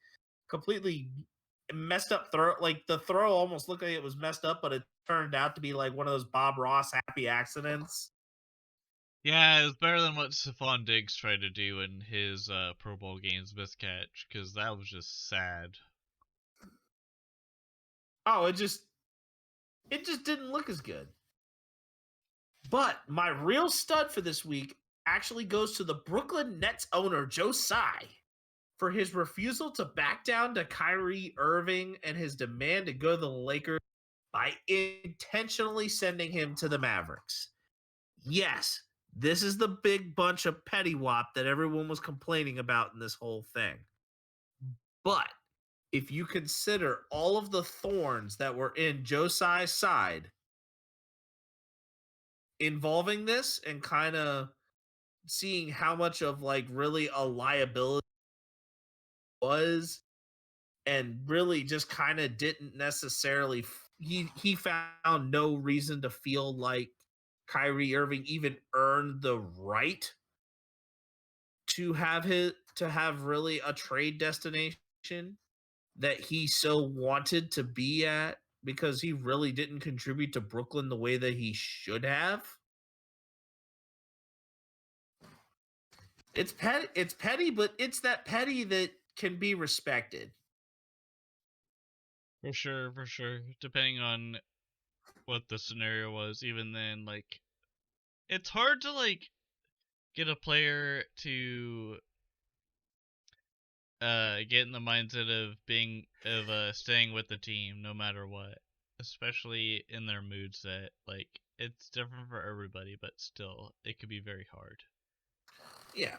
messed up throw. Like, the throw almost looked like it was messed up, but it turned out to be like one of those Bob Ross happy accidents. Yeah, it was better than what Stephon Diggs tried to do in his Pro Bowl games best catch, because that was just sad. Oh, it just didn't look as good. But my real stud for this week actually goes to the Brooklyn Nets owner, Joe Tsai, for his refusal to back down to Kyrie Irving and his demand to go to the Lakers by intentionally sending him to the Mavericks. Yes, this is the big bunch of petty wop that everyone was complaining about in this whole thing. But if you consider all of the thorns that were in Joe Tsai's side involving this, and kind of seeing how much of like really a liability was, and really just kind of didn't necessarily he found no reason to feel like Kyrie Irving even earned the right to have really a trade destination that he so wanted to be at, because he really didn't contribute to Brooklyn the way that he should have. It's petty, but it's that petty that can be respected. For sure, for sure. Depending on what the scenario was, even then, like, it's hard to, like, get a player to get in the mindset of staying with the team no matter what, especially in their mood set. Like, it's different for everybody, but still it could be very hard. Yeah.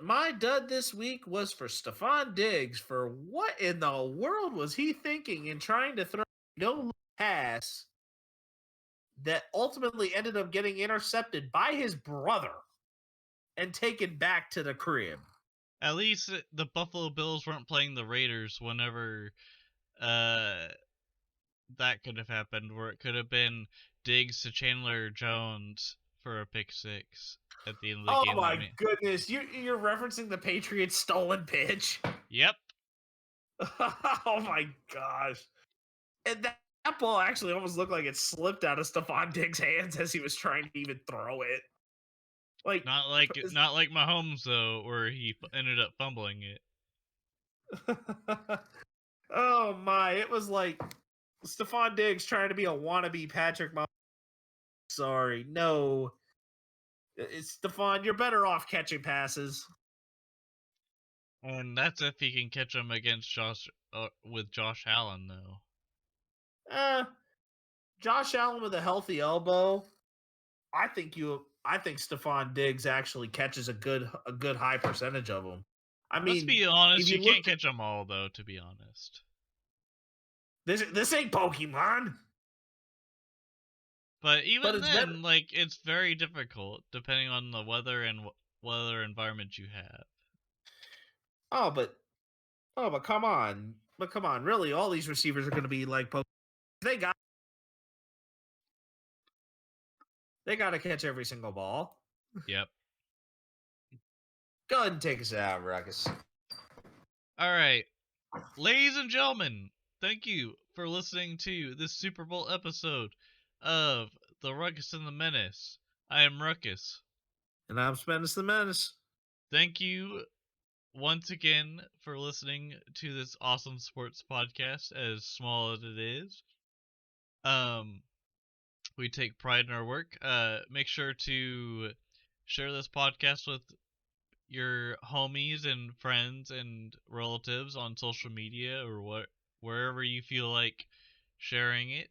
My dud this week was for Stephon Diggs, for what in the world was he thinking in trying to throw no pass that ultimately ended up getting intercepted by his brother and taken back to the crib. At least the Buffalo Bills weren't playing the Raiders whenever uh that could have happened, where it could have been Diggs to Chandler Jones for a pick six at the end of the Oh game. my goodness, you're referencing the Patriots stolen pitch. Yep. Oh my gosh. And that ball actually almost looked like it slipped out of Stephon Diggs' hands as he was trying to even throw it. Like, Not like Mahomes though, where he ended up fumbling it. oh my, it was like Stephon Diggs trying to be a wannabe Patrick Mahomes. Sorry, no. It's Stephon, you're better off catching passes. And that's if he can catch him against with Josh Allen, though. Josh Allen with a healthy elbow. I think Stephon Diggs actually catches a good high percentage of them. I mean, Let's be honest, if you you can't look, catch them all, though. To be honest, this ain't Pokemon. but even it's then, better. like, it's very difficult depending on the weather and weather environment you have. Oh, but come on, really, all these receivers are going to be like Pokemon. They got to catch every single ball. Yep. Go ahead and take us out, Ruckus. All right, ladies and gentlemen, thank you for listening to this Super Bowl episode of the Ruckus and the Menace. I am Ruckus. And I'm Ruckus the Menace. Thank you once again for listening to this awesome sports podcast, as small as it is. We take pride in our work. Make sure to share this podcast with your homies and friends and relatives on social media or wherever you feel like sharing it.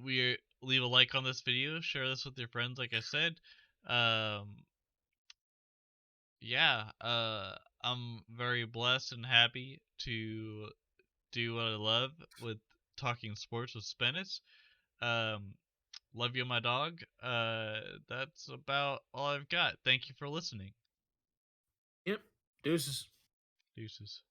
We leave a like on this video, share this with your friends, like I said. Yeah, I'm very blessed and happy to do what I love with talking sports with Spennis. Um, love you, my dog. That's about all I've got. Thank you for listening. Yep. Deuces. Deuces.